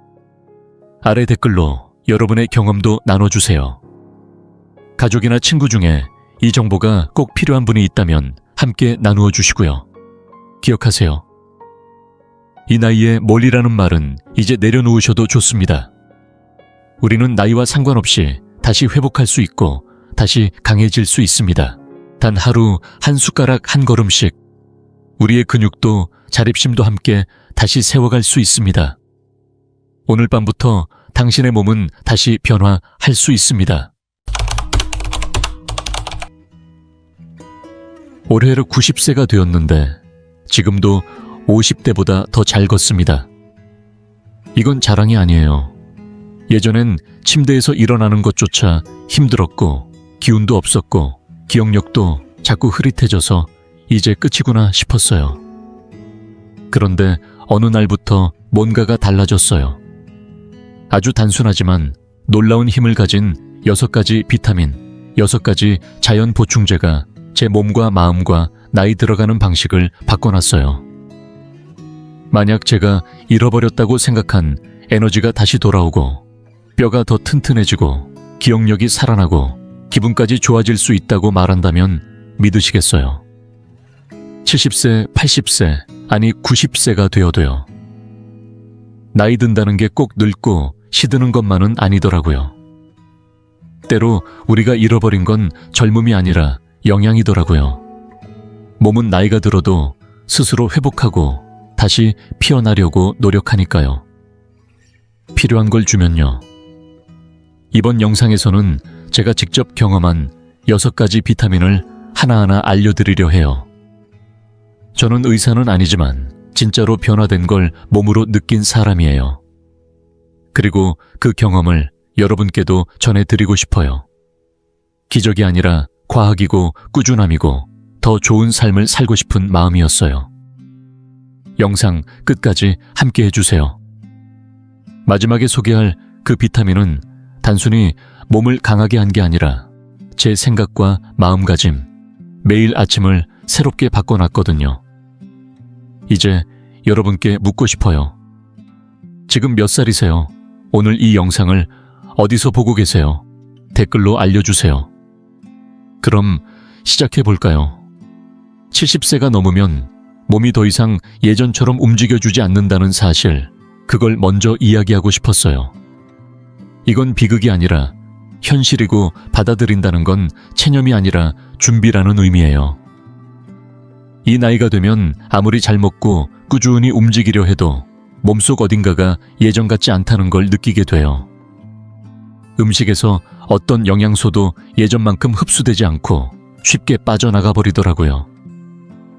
S1: 아래 댓글로 여러분의 경험도 나눠주세요. 가족이나 친구 중에 이 정보가 꼭 필요한 분이 있다면 함께 나누어 주시고요. 기억하세요. 이 나이에 멀리라는 말은 이제 내려놓으셔도 좋습니다. 우리는 나이와 상관없이 다시 회복할 수 있고 다시 강해질 수 있습니다. 단 하루 한 숟가락 한 걸음씩 우리의 근육도 자립심도 함께 다시 세워갈 수 있습니다. 오늘 밤부터 당신의 몸은 다시 변화할 수 있습니다. 올해로 90세가 되었는데 지금도 50대보다 더 잘 걷습니다. 이건 자랑이 아니에요. 예전엔 침대에서 일어나는 것조차 힘들었고 기운도 없었고 기억력도 자꾸 흐릿해져서 이제 끝이구나 싶었어요. 그런데 어느 날부터 뭔가가 달라졌어요. 아주 단순하지만 놀라운 힘을 가진 6가지 비타민, 6가지 자연 보충제가 제 몸과 마음과 나이 들어가는 방식을 바꿔놨어요. 만약 제가 잃어버렸다고 생각한 에너지가 다시 돌아오고 뼈가 더 튼튼해지고 기억력이 살아나고 기분까지 좋아질 수 있다고 말한다면 믿으시겠어요? 70세, 80세, 아니 90세가 되어도요. 나이 든다는 게 꼭 늙고 시드는 것만은 아니더라고요. 때로 우리가 잃어버린 건 젊음이 아니라 영양이더라고요. 몸은 나이가 들어도 스스로 회복하고 다시 피어나려고 노력하니까요. 필요한 걸 주면요. 이번 영상에서는 제가 직접 경험한 6가지 비타민을 하나하나 알려드리려 해요. 저는 의사는 아니지만 진짜로 변화된 걸 몸으로 느낀 사람이에요. 그리고 그 경험을 여러분께도 전해드리고 싶어요. 기적이 아니라 과학이고 꾸준함이고 더 좋은 삶을 살고 싶은 마음이었어요. 영상 끝까지 함께 해주세요. 마지막에 소개할 그 비타민은 단순히 몸을 강하게 한 게 아니라 제 생각과 마음가짐, 매일 아침을 새롭게 바꿔놨거든요. 이제 여러분께 묻고 싶어요. 지금 몇 살이세요? 오늘 이 영상을 어디서 보고 계세요? 댓글로 알려주세요. 그럼 시작해볼까요? 70세가 넘으면 몸이 더 이상 예전처럼 움직여주지 않는다는 사실, 그걸 먼저 이야기하고 싶었어요. 이건 비극이 아니라 현실이고 받아들인다는 건 체념이 아니라 준비라는 의미예요. 이 나이가 되면 아무리 잘 먹고 꾸준히 움직이려 해도 몸속 어딘가가 예전 같지 않다는 걸 느끼게 돼요. 음식에서 어떤 영양소도 예전만큼 흡수되지 않고 쉽게 빠져나가 버리더라고요.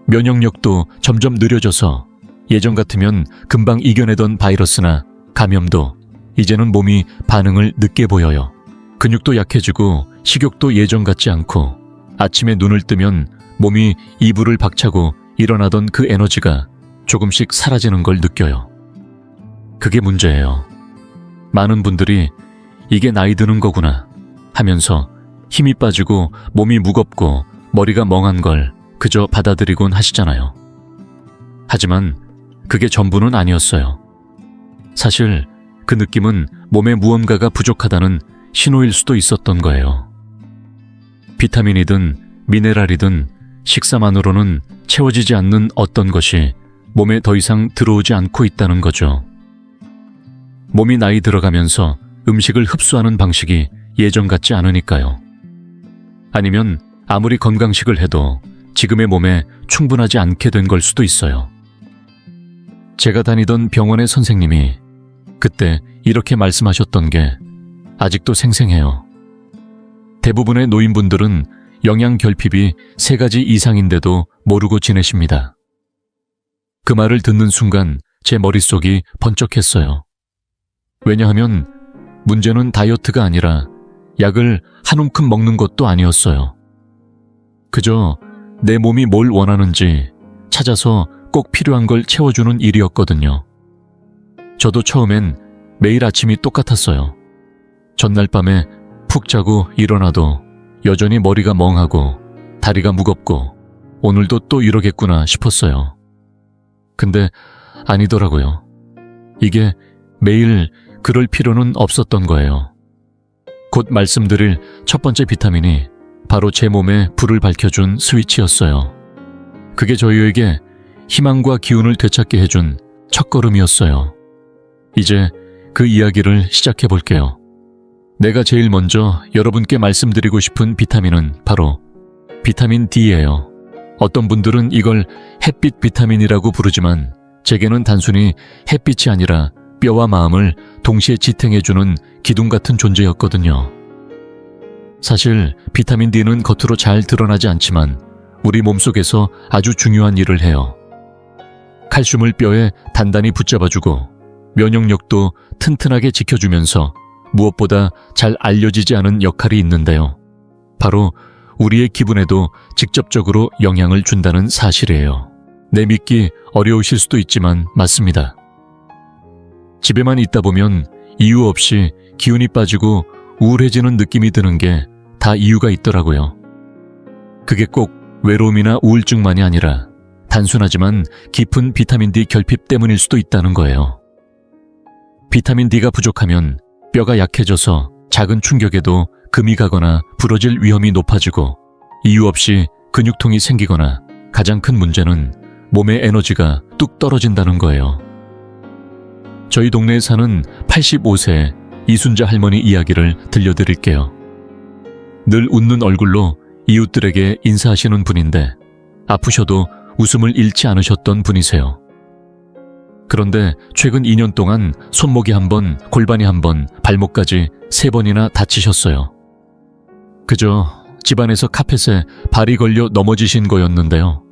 S1: 면역력도 점점 느려져서 예전 같으면 금방 이겨내던 바이러스나 감염도 이제는 몸이 반응을 늦게 보여요. 근육도 약해지고 식욕도 예전 같지 않고 아침에 눈을 뜨면 몸이 이불을 박차고 일어나던 그 에너지가 조금씩 사라지는 걸 느껴요. 그게 문제예요. 많은 분들이 이게 나이 드는 거구나 하면서 힘이 빠지고 몸이 무겁고 머리가 멍한 걸 그저 받아들이곤 하시잖아요. 하지만 그게 전부는 아니었어요. 사실 그 느낌은 몸에 무언가가 부족하다는 신호일 수도 있었던 거예요. 비타민이든 미네랄이든 식사만으로는 채워지지 않는 어떤 것이 몸에 더 이상 들어오지 않고 있다는 거죠. 몸이 나이 들어가면서 음식을 흡수하는 방식이 예전 같지 않으니까요. 아니면 아무리 건강식을 해도 지금의 몸에 충분하지 않게 된 걸 수도 있어요. 제가 다니던 병원의 선생님이 그때 이렇게 말씀하셨던 게 아직도 생생해요. 대부분의 노인분들은 영양 결핍이 3가지 이상인데도 모르고 지내십니다. 그 말을 듣는 순간 제 머릿속이 번쩍했어요. 왜냐하면 문제는 다이어트가 아니라 약을 한 움큼 먹는 것도 아니었어요. 그저 내 몸이 뭘 원하는지 찾아서 꼭 필요한 걸 채워주는 일이었거든요. 저도 처음엔 매일 아침이 똑같았어요. 전날 밤에 푹 자고 일어나도 여전히 머리가 멍하고 다리가 무겁고 오늘도 또 이러겠구나 싶었어요. 근데 아니더라고요. 이게 매일 그럴 필요는 없었던 거예요. 곧 말씀드릴 첫 번째 비타민이 바로 제 몸에 불을 밝혀준 스위치였어요. 그게 저희에게 희망과 기운을 되찾게 해준 첫걸음이었어요. 이제 그 이야기를 시작해 볼게요. 내가 제일 먼저 여러분께 말씀드리고 싶은 비타민은 바로 비타민 D예요. 어떤 분들은 이걸 햇빛 비타민이라고 부르지만 제게는 단순히 햇빛이 아니라 뼈와 마음을 동시에 지탱해주는 기둥 같은 존재였거든요. 사실 비타민 D는 겉으로 잘 드러나지 않지만 우리 몸속에서 아주 중요한 일을 해요. 칼슘을 뼈에 단단히 붙잡아주고 면역력도 튼튼하게 지켜주면서 무엇보다 잘 알려지지 않은 역할이 있는데요. 바로 우리의 기분에도 직접적으로 영향을 준다는 사실이에요. 내믿기 어려우실 수도 있지만 맞습니다. 집에만 있다 보면 이유 없이 기운이 빠지고 우울해지는 느낌이 드는 게 다 이유가 있더라고요. 그게 꼭 외로움이나 우울증만이 아니라 단순하지만 깊은 비타민 D 결핍 때문일 수도 있다는 거예요. 비타민 D가 부족하면 뼈가 약해져서 작은 충격에도 금이 가거나 부러질 위험이 높아지고 이유 없이 근육통이 생기거나 가장 큰 문제는 몸의 에너지가 뚝 떨어진다는 거예요. 저희 동네에 사는 85세 이순자 할머니 이야기를 들려드릴게요. 늘 웃는 얼굴로 이웃들에게 인사하시는 분인데 아프셔도 웃음을 잃지 않으셨던 분이세요. 그런데 최근 2년 동안 손목이 1번, 골반이 1번, 발목까지 3번이나 다치셨어요. 그저 집안에서 카펫에 발이 걸려 넘어지신 거였는데요.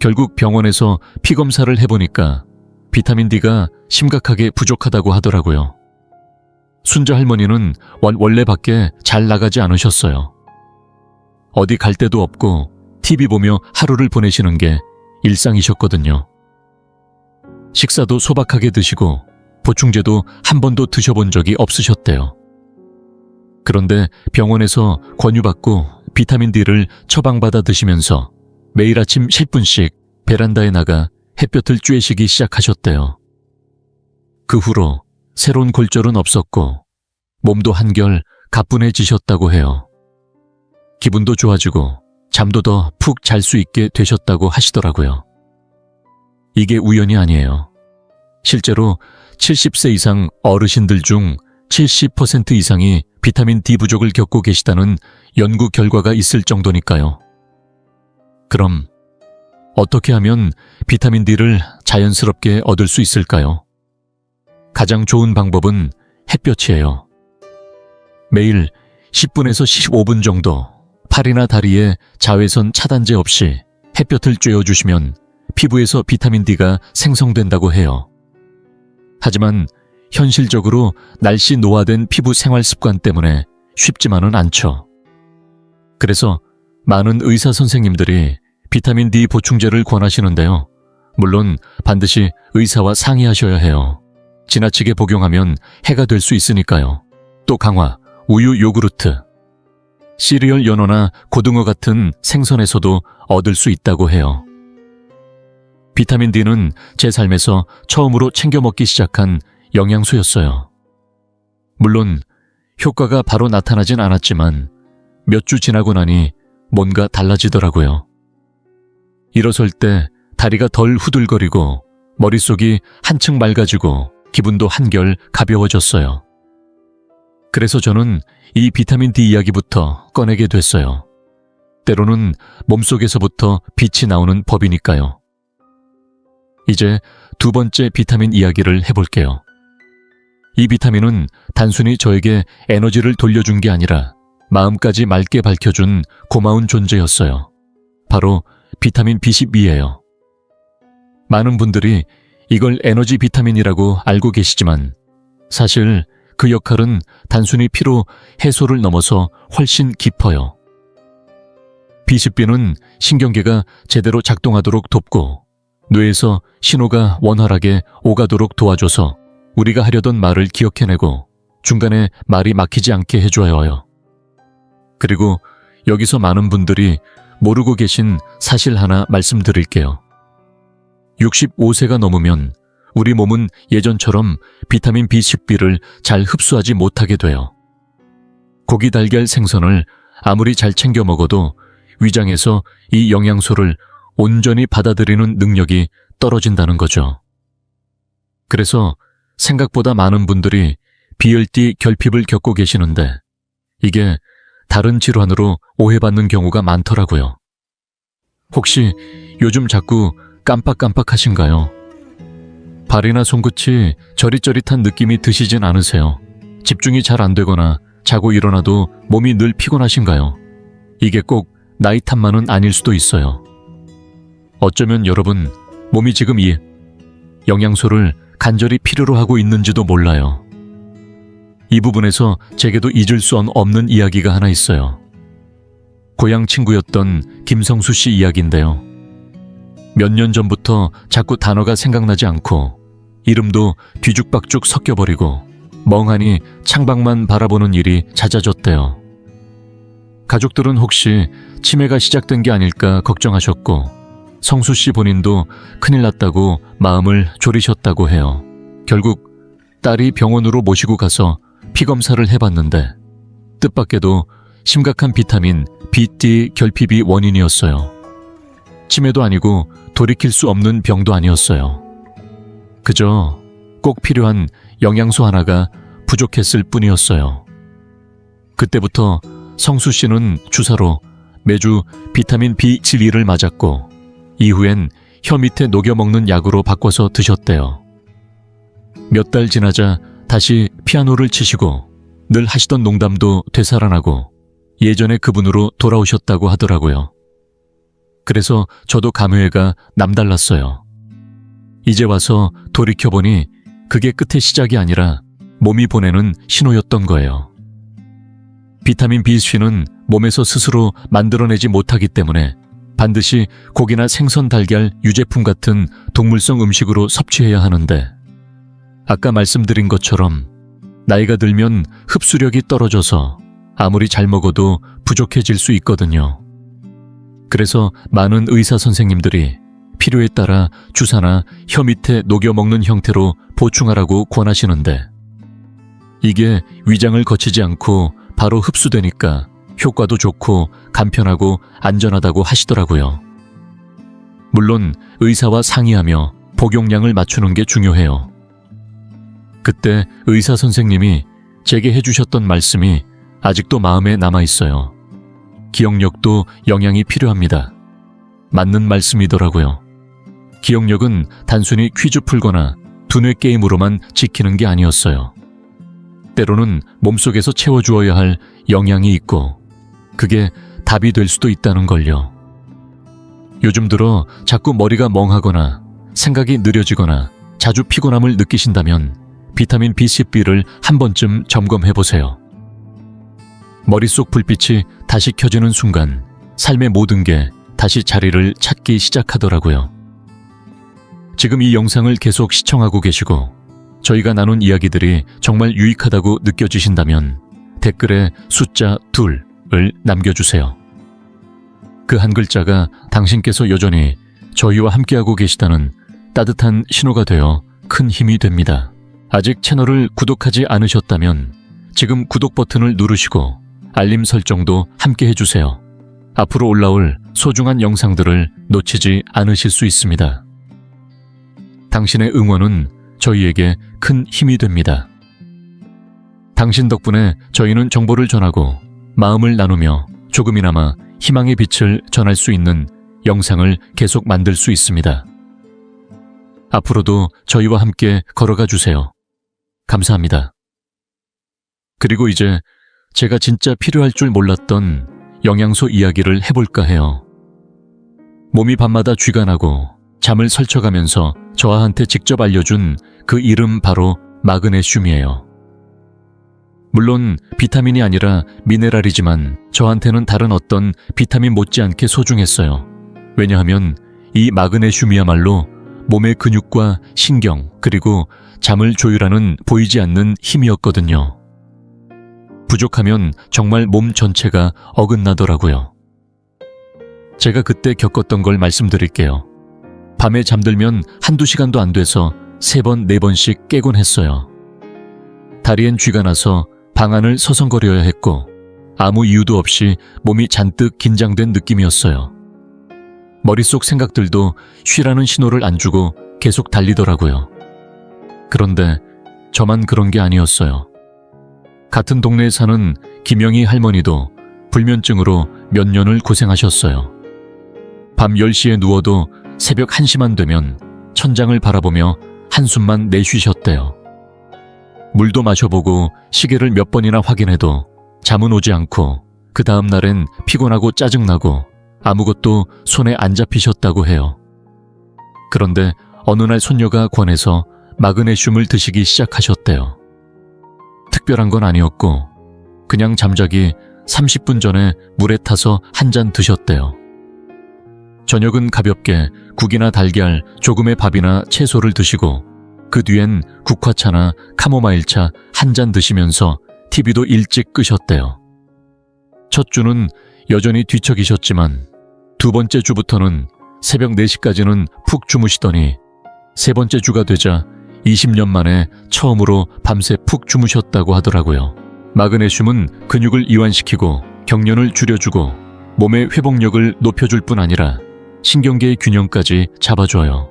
S1: 결국 병원에서 피 검사를 해보니까 비타민 D가 심각하게 부족하다고 하더라고요. 순자 할머니는 원래 밖에 잘 나가지 않으셨어요. 어디 갈 데도 없고 TV 보며 하루를 보내시는 게 일상이셨거든요. 식사도 소박하게 드시고 보충제도 한 번도 드셔본 적이 없으셨대요. 그런데 병원에서 권유받고 비타민 D를 처방받아 드시면서 매일 아침 10분씩 베란다에 나가 햇볕을 쬐시기 시작하셨대요. 그 후로 새로운 골절은 없었고 몸도 한결 가뿐해지셨다고 해요. 기분도 좋아지고 잠도 더 푹 잘 수 있게 되셨다고 하시더라고요. 이게 우연이 아니에요. 실제로 70세 이상 어르신들 중 70% 이상이 비타민 D 부족을 겪고 계시다는 연구 결과가 있을 정도니까요. 그럼 어떻게 하면 비타민 D를 자연스럽게 얻을 수 있을까요? 가장 좋은 방법은 햇볕이에요. 매일 10분에서 15분 정도 팔이나 다리에 자외선 차단제 없이 햇볕을 쬐어주시면 피부에서 비타민 D가 생성된다고 해요. 하지만 현실적으로 날씨 노화된 피부 생활 습관 때문에 쉽지만은 않죠. 그래서 많은 의사 선생님들이 비타민 D 보충제를 권하시는데요. 물론 반드시 의사와 상의하셔야 해요. 지나치게 복용하면 해가 될 수 있으니까요. 또 강화, 우유, 요구르트, 시리얼 연어나 고등어 같은 생선에서도 얻을 수 있다고 해요. 비타민 D는 제 삶에서 처음으로 챙겨 먹기 시작한 영양소였어요. 물론 효과가 바로 나타나진 않았지만 몇 주 지나고 나니 뭔가 달라지더라고요. 일어설 때 다리가 덜 후들거리고 머릿속이 한층 맑아지고 기분도 한결 가벼워졌어요. 그래서 저는 이 비타민 D 이야기부터 꺼내게 됐어요. 때로는 몸속에서부터 빛이 나오는 법이니까요. 이제 두 번째 비타민 이야기를 해볼게요. 이 비타민은 단순히 저에게 에너지를 돌려준 게 아니라 마음까지 맑게 밝혀준 고마운 존재였어요. 바로 비타민 B12예요. 많은 분들이 이걸 에너지 비타민이라고 알고 계시지만 사실 그 역할은 단순히 피로 해소를 넘어서 훨씬 깊어요. B12는 신경계가 제대로 작동하도록 돕고 뇌에서 신호가 원활하게 오가도록 도와줘서 우리가 하려던 말을 기억해내고 중간에 말이 막히지 않게 해줘요. 그리고 여기서 많은 분들이 모르고 계신 사실 하나 말씀드릴게요. 65세가 넘으면 우리 몸은 예전처럼 비타민 B12를 잘 흡수하지 못하게 돼요. 고기, 달걀, 생선을 아무리 잘 챙겨 먹어도 위장에서 이 영양소를 온전히 받아들이는 능력이 떨어진다는 거죠. 그래서 생각보다 많은 분들이 BLT 결핍을 겪고 계시는데 이게 다른 질환으로 오해받는 경우가 많더라고요. 혹시 요즘 자꾸 깜빡깜빡하신가요? 발이나 손끝이 저릿저릿한 느낌이 드시진 않으세요? 집중이 잘 안 되거나 자고 일어나도 몸이 늘 피곤하신가요? 이게 꼭 나이 탓만은 아닐 수도 있어요. 어쩌면 여러분 몸이 지금 이 영양소를 간절히 필요로 하고 있는지도 몰라요. 이 부분에서 제게도 잊을 수 없는 이야기가 하나 있어요. 고향 친구였던 김성수 씨 이야기인데요. 몇 년 전부터 자꾸 단어가 생각나지 않고 이름도 뒤죽박죽 섞여버리고 멍하니 창밖만 바라보는 일이 잦아졌대요. 가족들은 혹시 치매가 시작된 게 아닐까 걱정하셨고 성수 씨 본인도 큰일 났다고 마음을 졸이셨다고 해요. 결국 딸이 병원으로 모시고 가서 피검사를 해봤는데 뜻밖에도 심각한 비타민 B 결핍이 원인이었어요. 치매도 아니고 돌이킬 수 없는 병도 아니었어요. 그저 꼭 필요한 영양소 하나가 부족했을 뿐이었어요. 그때부터 성수 씨는 주사로 매주 비타민 B12를 맞았고 이후엔 혀 밑에 녹여 먹는 약으로 바꿔서 드셨대요. 몇 달 지나자 다시 피아노를 치시고 늘 하시던 농담도 되살아나고 예전의 그분으로 돌아오셨다고 하더라고요. 그래서 저도 감회가 남달랐어요. 이제 와서 돌이켜보니 그게 끝의 시작이 아니라 몸이 보내는 신호였던 거예요. 비타민 B씨는 몸에서 스스로 만들어내지 못하기 때문에 반드시 고기나 생선, 달걀, 유제품 같은 동물성 음식으로 섭취해야 하는데 아까 말씀드린 것처럼 나이가 들면 흡수력이 떨어져서 아무리 잘 먹어도 부족해질 수 있거든요. 그래서 많은 의사 선생님들이 필요에 따라 주사나 혀 밑에 녹여 먹는 형태로 보충하라고 권하시는데 이게 위장을 거치지 않고 바로 흡수되니까 효과도 좋고 간편하고 안전하다고 하시더라고요. 물론 의사와 상의하며 복용량을 맞추는 게 중요해요. 그때 의사 선생님이 제게 해주셨던 말씀이 아직도 마음에 남아있어요. 기억력도 영양이 필요합니다. 맞는 말씀이더라고요. 기억력은 단순히 퀴즈 풀거나 두뇌 게임으로만 지키는 게 아니었어요. 때로는 몸속에서 채워주어야 할 영양이 있고 그게 답이 될 수도 있다는 걸요. 요즘 들어 자꾸 머리가 멍하거나 생각이 느려지거나 자주 피곤함을 느끼신다면 비타민 B12를 한 번쯤 점검해보세요. 머릿속 불빛이 다시 켜지는 순간 삶의 모든 게 다시 자리를 찾기 시작하더라고요. 지금 이 영상을 계속 시청하고 계시고 저희가 나눈 이야기들이 정말 유익하다고 느껴지신다면 댓글에 숫자 2을 남겨주세요. 그 한 글자가 당신께서 여전히 저희와 함께하고 계시다는 따뜻한 신호가 되어 큰 힘이 됩니다. 아직 채널을 구독하지 않으셨다면 지금 구독 버튼을 누르시고 알림 설정도 함께 해주세요. 앞으로 올라올 소중한 영상들을 놓치지 않으실 수 있습니다. 당신의 응원은 저희에게 큰 힘이 됩니다. 당신 덕분에 저희는 정보를 전하고 마음을 나누며 조금이나마 희망의 빛을 전할 수 있는 영상을 계속 만들 수 있습니다. 앞으로도 저희와 함께 걸어가 주세요. 감사합니다. 그리고 이제 제가 진짜 필요할 줄 몰랐던 영양소 이야기를 해볼까 해요. 몸이 밤마다 쥐가 나고 잠을 설쳐가면서 저한테 직접 알려준 그 이름 바로 마그네슘이에요. 물론 비타민이 아니라 미네랄이지만 저한테는 다른 어떤 비타민 못지않게 소중했어요. 왜냐하면 이 마그네슘이야말로 몸의 근육과 신경 그리고 잠을 조율하는 보이지 않는 힘이었거든요. 부족하면 정말 몸 전체가 어긋나더라고요. 제가 그때 겪었던 걸 말씀드릴게요. 밤에 잠들면 한두 시간도 안 돼서 3번, 4번씩 깨곤 했어요. 다리엔 쥐가 나서 방 안을 서성거려야 했고 아무 이유도 없이 몸이 잔뜩 긴장된 느낌이었어요. 머릿속 생각들도 쉬라는 신호를 안 주고 계속 달리더라고요. 그런데 저만 그런 게 아니었어요. 같은 동네에 사는 김영희 할머니도 불면증으로 몇 년을 고생하셨어요. 밤 10시에 누워도 새벽 1시만 되면 천장을 바라보며 한숨만 내쉬셨대요. 물도 마셔보고 시계를 몇 번이나 확인해도 잠은 오지 않고 그 다음 날엔 피곤하고 짜증나고 아무것도 손에 안 잡히셨다고 해요. 그런데 어느 날 손녀가 권해서 마그네슘을 드시기 시작하셨대요. 특별한 건 아니었고 그냥 잠자기 30분 전에 물에 타서 한 잔 드셨대요. 저녁은 가볍게 국이나 달걀, 조금의 밥이나 채소를 드시고 그 뒤엔 국화차나 카모마일차 한 잔 드시면서 TV도 일찍 끄셨대요. 첫 주는 여전히 뒤척이셨지만 두 번째 주부터는 새벽 4시까지는 푹 주무시더니 세 번째 주가 되자 20년 만에 처음으로 밤새 푹 주무셨다고 하더라고요. 마그네슘은 근육을 이완시키고 경련을 줄여주고 몸의 회복력을 높여줄 뿐 아니라 신경계의 균형까지 잡아줘요.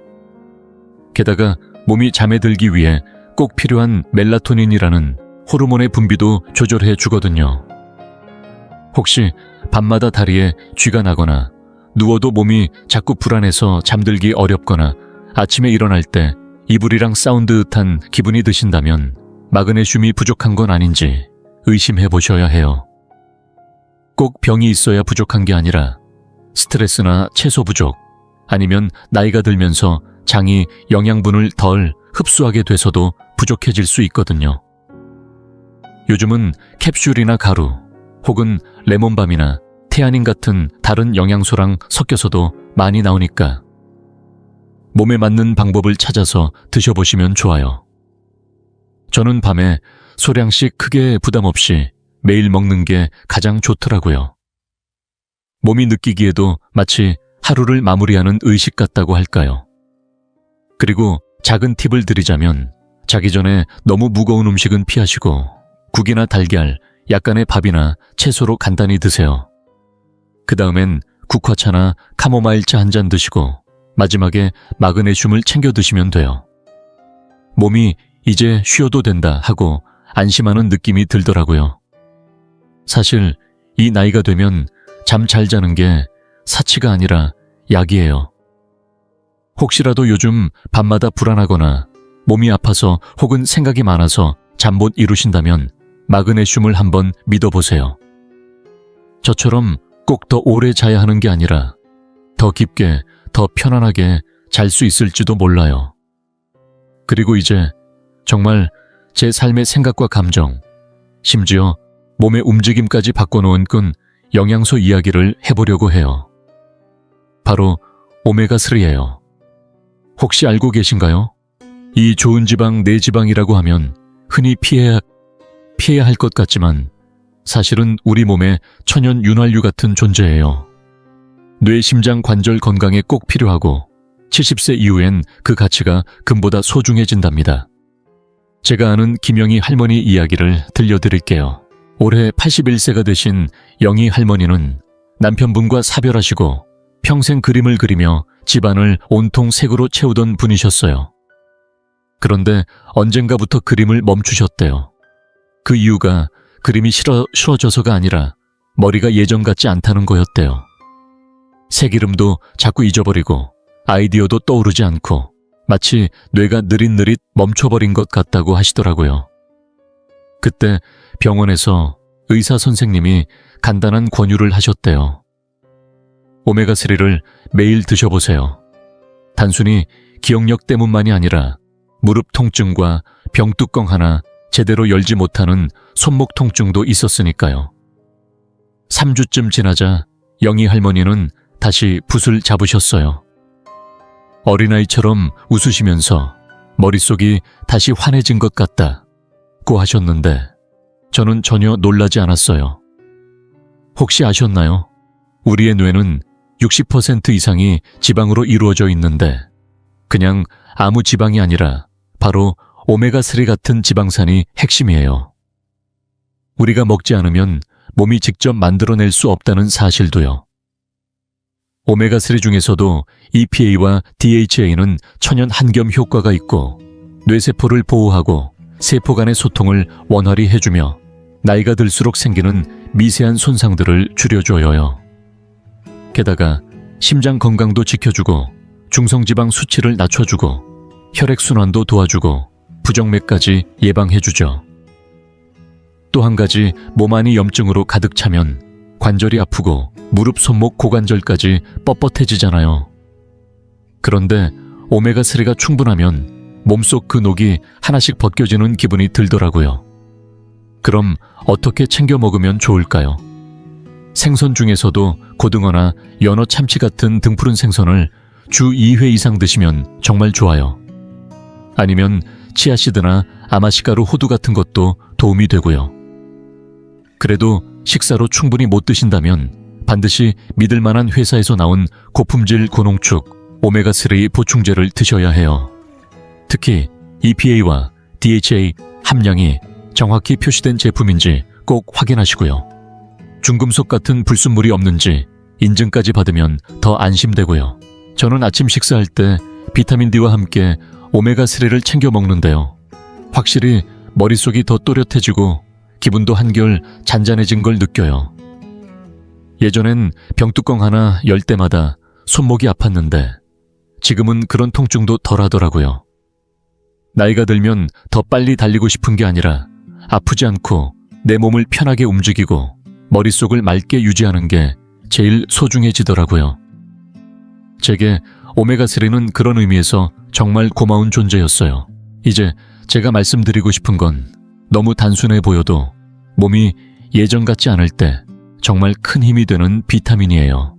S1: 게다가 몸이 잠에 들기 위해 꼭 필요한 멜라토닌이라는 호르몬의 분비도 조절해 주거든요. 혹시 밤마다 다리에 쥐가 나거나 누워도 몸이 자꾸 불안해서 잠들기 어렵거나 아침에 일어날 때 이불이랑 싸운 듯한 기분이 드신다면 마그네슘이 부족한 건 아닌지 의심해 보셔야 해요. 꼭 병이 있어야 부족한 게 아니라 스트레스나 채소 부족, 아니면 나이가 들면서 장이 영양분을 덜 흡수하게 돼서도 부족해질 수 있거든요. 요즘은 캡슐이나 가루, 혹은 레몬밤이나 태아닌 같은 다른 영양소랑 섞여서도 많이 나오니까 몸에 맞는 방법을 찾아서 드셔보시면 좋아요. 저는 밤에 소량씩 크게 부담 없이 매일 먹는 게 가장 좋더라고요. 몸이 느끼기에도 마치 하루를 마무리하는 의식 같다고 할까요? 그리고 작은 팁을 드리자면 자기 전에 너무 무거운 음식은 피하시고 국이나 달걀, 약간의 밥이나 채소로 간단히 드세요. 그 다음엔 국화차나 카모마일차 한 잔 드시고 마지막에 마그네슘을 챙겨 드시면 돼요. 몸이 이제 쉬어도 된다 하고 안심하는 느낌이 들더라고요. 사실 이 나이가 되면 잠 잘 자는 게 사치가 아니라 약이에요. 혹시라도 요즘 밤마다 불안하거나 몸이 아파서 혹은 생각이 많아서 잠 못 이루신다면 마그네슘을 한번 믿어보세요. 저처럼 꼭 더 오래 자야 하는 게 아니라 더 깊게, 더 편안하게 잘 수 있을지도 몰라요. 그리고 이제 정말 제 삶의 생각과 감정, 심지어 몸의 움직임까지 바꿔놓은 끈 영양소 이야기를 해보려고 해요. 바로 오메가3예요. 혹시 알고 계신가요? 이 좋은 지방, 내지방이라고 하면 흔히 피해야 할 것 같지만 사실은 우리 몸의 천연 윤활유 같은 존재예요. 뇌, 심장, 관절 건강에 꼭 필요하고 70세 이후엔 그 가치가 금보다 소중해진답니다. 제가 아는 김영희 할머니 이야기를 들려드릴게요. 올해 81세가 되신 영희 할머니는 남편분과 사별하시고 평생 그림을 그리며 집안을 온통 색으로 채우던 분이셨어요. 그런데 언젠가부터 그림을 멈추셨대요. 그 이유가 그림이 싫어져서가 아니라 머리가 예전 같지 않다는 거였대요. 새기름도 자꾸 잊어버리고 아이디어도 떠오르지 않고 마치 뇌가 느릿느릿 멈춰버린 것 같다고 하시더라고요. 그때 병원에서 의사 선생님이 간단한 권유를 하셨대요. 오메가3를 매일 드셔보세요. 단순히 기억력 때문만이 아니라 무릎 통증과 병뚜껑 하나 제대로 열지 못하는 손목 통증도 있었으니까요. 3주쯤 지나자 영희 할머니는 다시 붓을 잡으셨어요. 어린아이처럼 웃으시면서 머릿속이 다시 환해진 것 같다고 하셨는데 저는 전혀 놀라지 않았어요. 혹시 아셨나요? 우리의 뇌는 60% 이상이 지방으로 이루어져 있는데 그냥 아무 지방이 아니라 바로 오메가3 같은 지방산이 핵심이에요. 우리가 먹지 않으면 몸이 직접 만들어낼 수 없다는 사실도요. 오메가3 중에서도 EPA와 DHA는 천연 한겸 효과가 있고 뇌세포를 보호하고 세포 간의 소통을 원활히 해주며 나이가 들수록 생기는 미세한 손상들을 줄여줘요. 게다가 심장 건강도 지켜주고 중성지방 수치를 낮춰주고 혈액순환도 도와주고 부정맥까지 예방해주죠. 또 한 가지 몸 안이 염증으로 가득 차면 관절이 아프고 무릎, 손목, 고관절까지 뻣뻣해지잖아요. 그런데 오메가3가 충분하면 몸속 그 녹이 하나씩 벗겨지는 기분이 들더라고요. 그럼 어떻게 챙겨 먹으면 좋을까요? 생선 중에서도 고등어나 연어, 참치 같은 등푸른 생선을 주 2회 이상 드시면 정말 좋아요. 아니면 치아씨드나 아마시가루 호두 같은 것도 도움이 되고요. 그래도 식사로 충분히 못 드신다면 반드시 믿을 만한 회사에서 나온 고품질 고농축 오메가3 보충제를 드셔야 해요. 특히 EPA와 DHA 함량이 정확히 표시된 제품인지 꼭 확인하시고요. 중금속 같은 불순물이 없는지 인증까지 받으면 더 안심되고요. 저는 아침 식사할 때 비타민 D와 함께 오메가3를 챙겨 먹는데요. 확실히 머릿속이 더 또렷해지고 기분도 한결 잔잔해진 걸 느껴요. 예전엔 병뚜껑 하나 열 때마다 손목이 아팠는데 지금은 그런 통증도 덜하더라고요. 나이가 들면 더 빨리 달리고 싶은 게 아니라 아프지 않고 내 몸을 편하게 움직이고 머릿속을 맑게 유지하는 게 제일 소중해지더라고요. 제게 오메가3는 그런 의미에서 정말 고마운 존재였어요. 이제 제가 말씀드리고 싶은 건 너무 단순해 보여도 몸이 예전 같지 않을 때 정말 큰 힘이 되는 비타민이에요.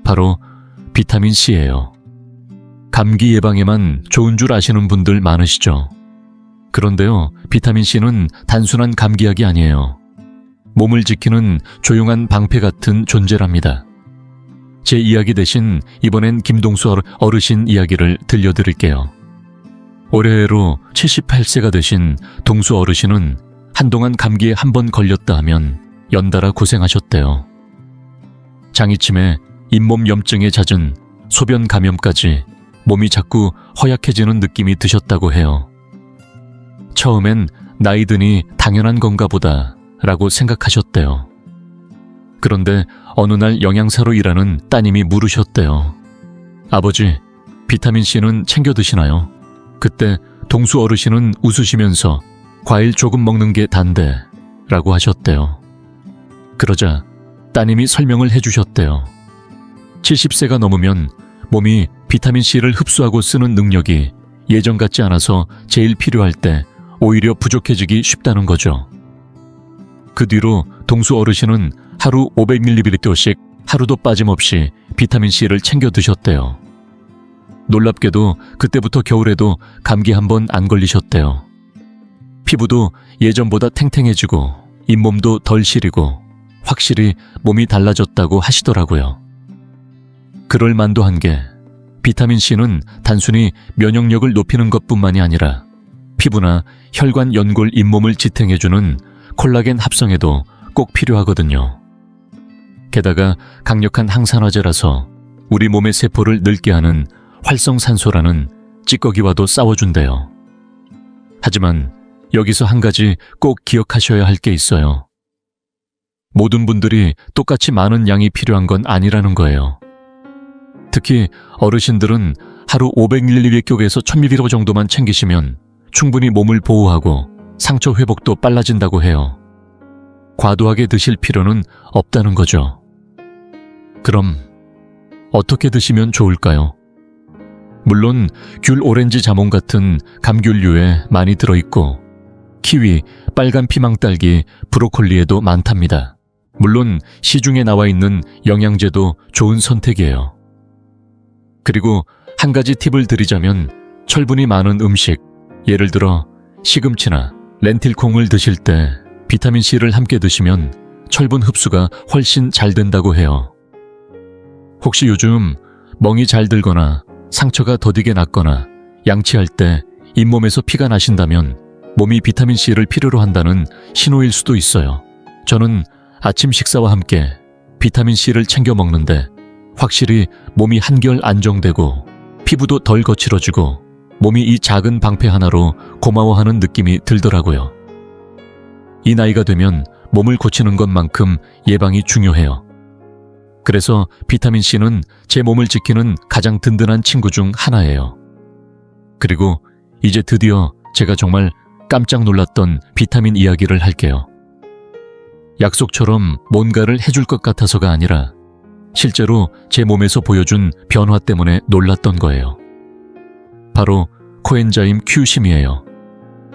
S1: 바로 비타민 C예요. 감기 예방에만 좋은 줄 아시는 분들 많으시죠? 그런데요, 비타민 C는 단순한 감기약이 아니에요. 몸을 지키는 조용한 방패 같은 존재랍니다. 제 이야기 대신 이번엔 김동수 어르신 이야기를 들려드릴게요. 올해로 78세가 되신 동수 어르신은 한동안 감기에 한 번 걸렸다 하면 연달아 고생하셨대요. 장이침에 잇몸 염증에 잦은 소변 감염까지 몸이 자꾸 허약해지는 느낌이 드셨다고 해요. 처음엔 나이 드니 당연한 건가 보다 라고 생각하셨대요. 그런데 어느 날 영양사로 일하는 따님이 물으셨대요. 아버지, 비타민C는 챙겨 드시나요? 그때 동수 어르신은 웃으시면서 과일 조금 먹는 게 단데 라고 하셨대요. 그러자 따님이 설명을 해주셨대요. 70세가 넘으면 몸이 비타민C를 흡수하고 쓰는 능력이 예전 같지 않아서 제일 필요할 때 오히려 부족해지기 쉽다는 거죠. 그 뒤로 동수 어르신은 하루 500ml씩 하루도 빠짐없이 비타민C를 챙겨 드셨대요. 놀랍게도 그때부터 겨울에도 감기 한 번 안 걸리셨대요. 피부도 예전보다 탱탱해지고 잇몸도 덜 시리고 확실히 몸이 달라졌다고 하시더라고요. 그럴 만도 한 게 비타민C는 단순히 면역력을 높이는 것뿐만이 아니라 피부나 혈관, 연골, 잇몸을 지탱해주는 콜라겐 합성에도 꼭 필요하거든요. 게다가 강력한 항산화제라서 우리 몸의 세포를 늙게 하는 활성산소라는 찌꺼기와도 싸워준대요. 하지만 여기서 한 가지 꼭 기억하셔야 할 게 있어요. 모든 분들이 똑같이 많은 양이 필요한 건 아니라는 거예요. 특히 어르신들은 하루 500ml에서 1000ml 정도만 챙기시면 충분히 몸을 보호하고 상처 회복도 빨라진다고 해요. 과도하게 드실 필요는 없다는 거죠. 그럼 어떻게 드시면 좋을까요? 물론 귤 오렌지 자몽 같은 감귤류에 많이 들어있고 키위, 빨간 피망딸기, 브로콜리에도 많답니다. 물론 시중에 나와 있는 영양제도 좋은 선택이에요. 그리고 한 가지 팁을 드리자면 철분이 많은 음식, 예를 들어 시금치나 렌틸콩을 드실 때 비타민C를 함께 드시면 철분 흡수가 훨씬 잘 된다고 해요. 혹시 요즘 멍이 잘 들거나 상처가 더디게 났거나 양치할 때 잇몸에서 피가 나신다면 몸이 비타민C를 필요로 한다는 신호일 수도 있어요. 저는 아침 식사와 함께 비타민C를 챙겨 먹는데 확실히 몸이 한결 안정되고 피부도 덜 거칠어지고 몸이 이 작은 방패 하나로 고마워하는 느낌이 들더라고요. 이 나이가 되면 몸을 고치는 것만큼 예방이 중요해요. 그래서 비타민C는 제 몸을 지키는 가장 든든한 친구 중 하나예요. 그리고 이제 드디어 제가 정말 깜짝 놀랐던 비타민 이야기를 할게요. 약속처럼 뭔가를 해줄 것 같아서가 아니라 실제로 제 몸에서 보여준 변화 때문에 놀랐던 거예요. 바로 코엔자임 Q심이에요.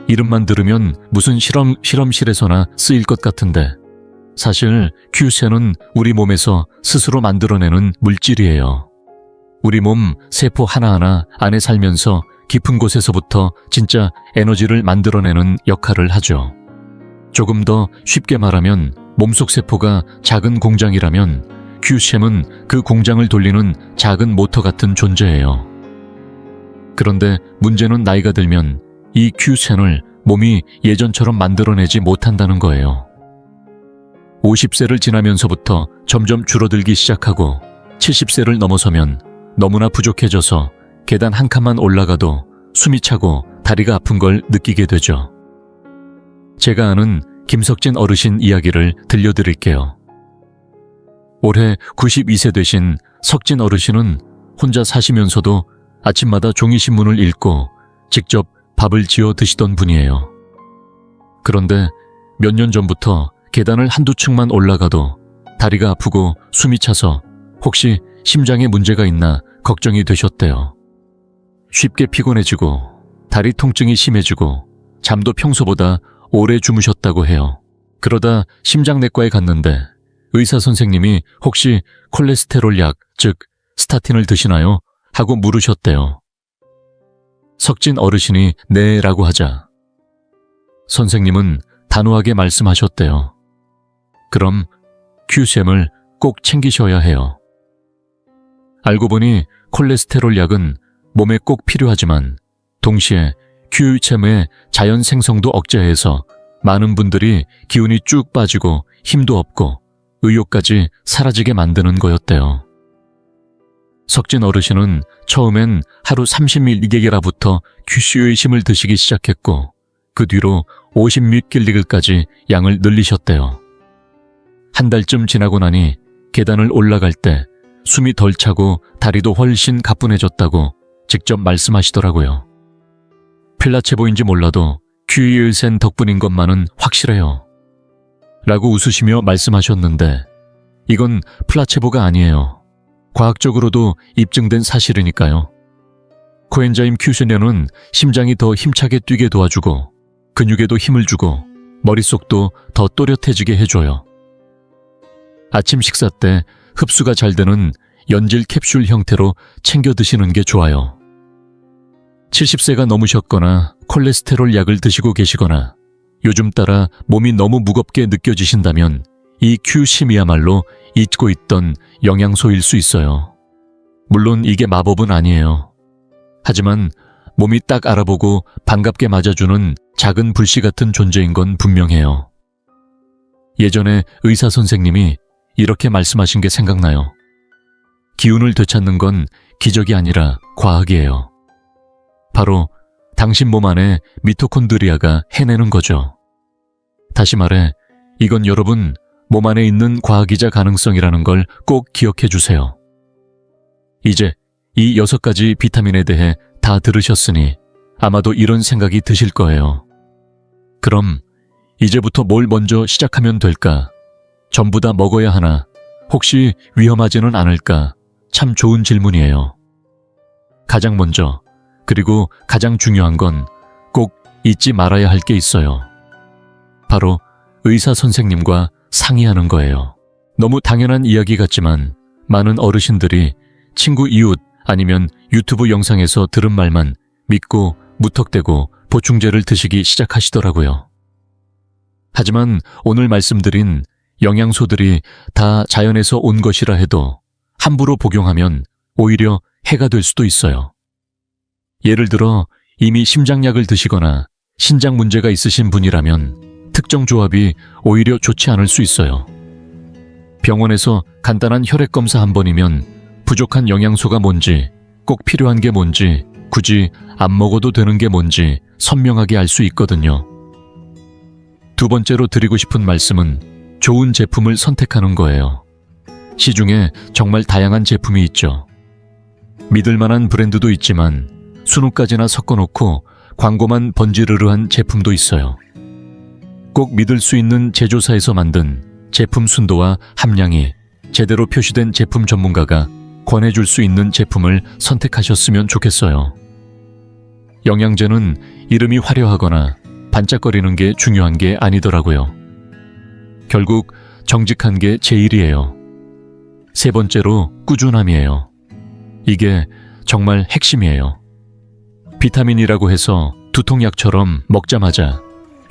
S1: 이름만 들으면 무슨 실험실에서나 쓰일 것 같은데 사실 Q세는 우리 몸에서 스스로 만들어내는 물질이에요. 우리 몸 세포 하나하나 안에 살면서 깊은 곳에서부터 진짜 에너지를 만들어내는 역할을 하죠. 조금 더 쉽게 말하면 몸속 세포가 작은 공장이라면 Q샘은 그 공장을 돌리는 작은 모터 같은 존재예요. 그런데 문제는 나이가 들면 이 Q샘을 몸이 예전처럼 만들어내지 못한다는 거예요. 50세를 지나면서부터 점점 줄어들기 시작하고 70세를 넘어서면 너무나 부족해져서 계단 한 칸만 올라가도 숨이 차고 다리가 아픈 걸 느끼게 되죠. 제가 아는 김석진 어르신 이야기를 들려드릴게요. 올해 92세 되신 석진 어르신은 혼자 사시면서도 아침마다 종이신문을 읽고 직접 밥을 지어 드시던 분이에요. 그런데 몇 년 전부터 계단을 한두 층만 올라가도 다리가 아프고 숨이 차서 혹시 심장에 문제가 있나 걱정이 되셨대요. 쉽게 피곤해지고 다리 통증이 심해지고 잠도 평소보다 오래 주무셨다고 해요. 그러다 심장내과에 갔는데 의사 선생님이 혹시 콜레스테롤 약, 즉 스타틴을 드시나요? 하고 물으셨대요. 석진 어르신이 네라고 하자 선생님은 단호하게 말씀하셨대요. 그럼 Q샘을 꼭 챙기셔야 해요. 알고 보니 콜레스테롤 약은 몸에 꼭 필요하지만 동시에 Q샘의 자연 생성도 억제해서 많은 분들이 기운이 쭉 빠지고 힘도 없고 의욕까지 사라지게 만드는 거였대요. 석진 어르신은 처음엔 하루 30mg부터 Q심을 드시기 시작했고 그 뒤로 50mg까지 양을 늘리셨대요. 한 달쯤 지나고 나니 계단을 올라갈 때 숨이 덜 차고 다리도 훨씬 가뿐해졌다고 직접 말씀하시더라고요. 플라체보인지 몰라도 Q유일센 덕분인 것만은 확실해요. 라고 웃으시며 말씀하셨는데 이건 플라체보가 아니에요. 과학적으로도 입증된 사실이니까요. 코엔자임 Q세뇨는 심장이 더 힘차게 뛰게 도와주고 근육에도 힘을 주고 머릿속도 더 또렷해지게 해줘요. 아침 식사 때 흡수가 잘 되는 연질 캡슐 형태로 챙겨 드시는 게 좋아요. 70세가 넘으셨거나 콜레스테롤 약을 드시고 계시거나 요즘 따라 몸이 너무 무겁게 느껴지신다면 이 Q심이야말로 잊고 있던 영양소일 수 있어요. 물론 이게 마법은 아니에요. 하지만 몸이 딱 알아보고 반갑게 맞아주는 작은 불씨 같은 존재인 건 분명해요. 예전에 의사 선생님이 이렇게 말씀하신 게 생각나요. 기운을 되찾는 건 기적이 아니라 과학이에요. 바로 당신 몸 안에 미토콘드리아가 해내는 거죠. 다시 말해, 이건 여러분 몸 안에 있는 과학이자 가능성이라는 걸 꼭 기억해 주세요. 이제 이 6가지 비타민에 대해 다 들으셨으니 아마도 이런 생각이 드실 거예요. 그럼 이제부터 뭘 먼저 시작하면 될까? 전부 다 먹어야 하나? 혹시 위험하지는 않을까? 참 좋은 질문이에요. 가장 먼저, 그리고 가장 중요한 건 꼭 잊지 말아야 할 게 있어요. 바로 의사 선생님과 상의하는 거예요. 너무 당연한 이야기 같지만 많은 어르신들이 친구 이웃 아니면 유튜브 영상에서 들은 말만 믿고 무턱대고 보충제를 드시기 시작하시더라고요. 하지만 오늘 말씀드린 영양소들이 다 자연에서 온 것이라 해도 함부로 복용하면 오히려 해가 될 수도 있어요. 예를 들어 이미 심장약을 드시거나 신장 문제가 있으신 분이라면 특정 조합이 오히려 좋지 않을 수 있어요. 병원에서 간단한 혈액 검사 한 번이면 부족한 영양소가 뭔지, 꼭 필요한 게 뭔지, 굳이 안 먹어도 되는 게 뭔지 선명하게 알 수 있거든요. 두 번째로 드리고 싶은 말씀은 좋은 제품을 선택하는 거예요. 시중에 정말 다양한 제품이 있죠. 믿을 만한 브랜드도 있지만 순우까지나 섞어놓고 광고만 번지르르한 제품도 있어요. 꼭 믿을 수 있는 제조사에서 만든 제품 순도와 함량이 제대로 표시된 제품 전문가가 권해줄 수 있는 제품을 선택하셨으면 좋겠어요. 영양제는 이름이 화려하거나 반짝거리는 게 중요한 게 아니더라고요. 결국 정직한 게 제일이에요. 세 번째로 꾸준함이에요. 이게 정말 핵심이에요. 비타민이라고 해서 두통약처럼 먹자마자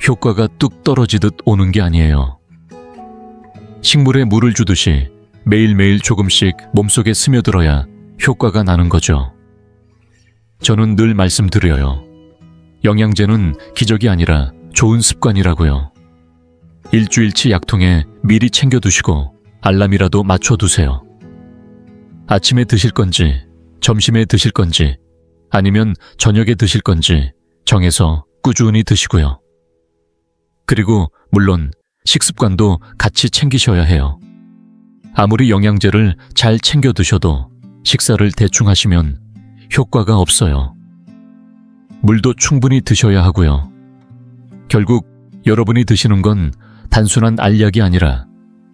S1: 효과가 뚝 떨어지듯 오는 게 아니에요. 식물에 물을 주듯이 매일매일 조금씩 몸속에 스며들어야 효과가 나는 거죠. 저는 늘 말씀드려요. 영양제는 기적이 아니라 좋은 습관이라고요. 일주일치 약통에 미리 챙겨두시고 알람이라도 맞춰두세요. 아침에 드실 건지, 점심에 드실 건지, 아니면 저녁에 드실 건지 정해서 꾸준히 드시고요. 그리고 물론 식습관도 같이 챙기셔야 해요. 아무리 영양제를 잘 챙겨 드셔도 식사를 대충 하시면 효과가 없어요. 물도 충분히 드셔야 하고요. 결국 여러분이 드시는 건 단순한 알약이 아니라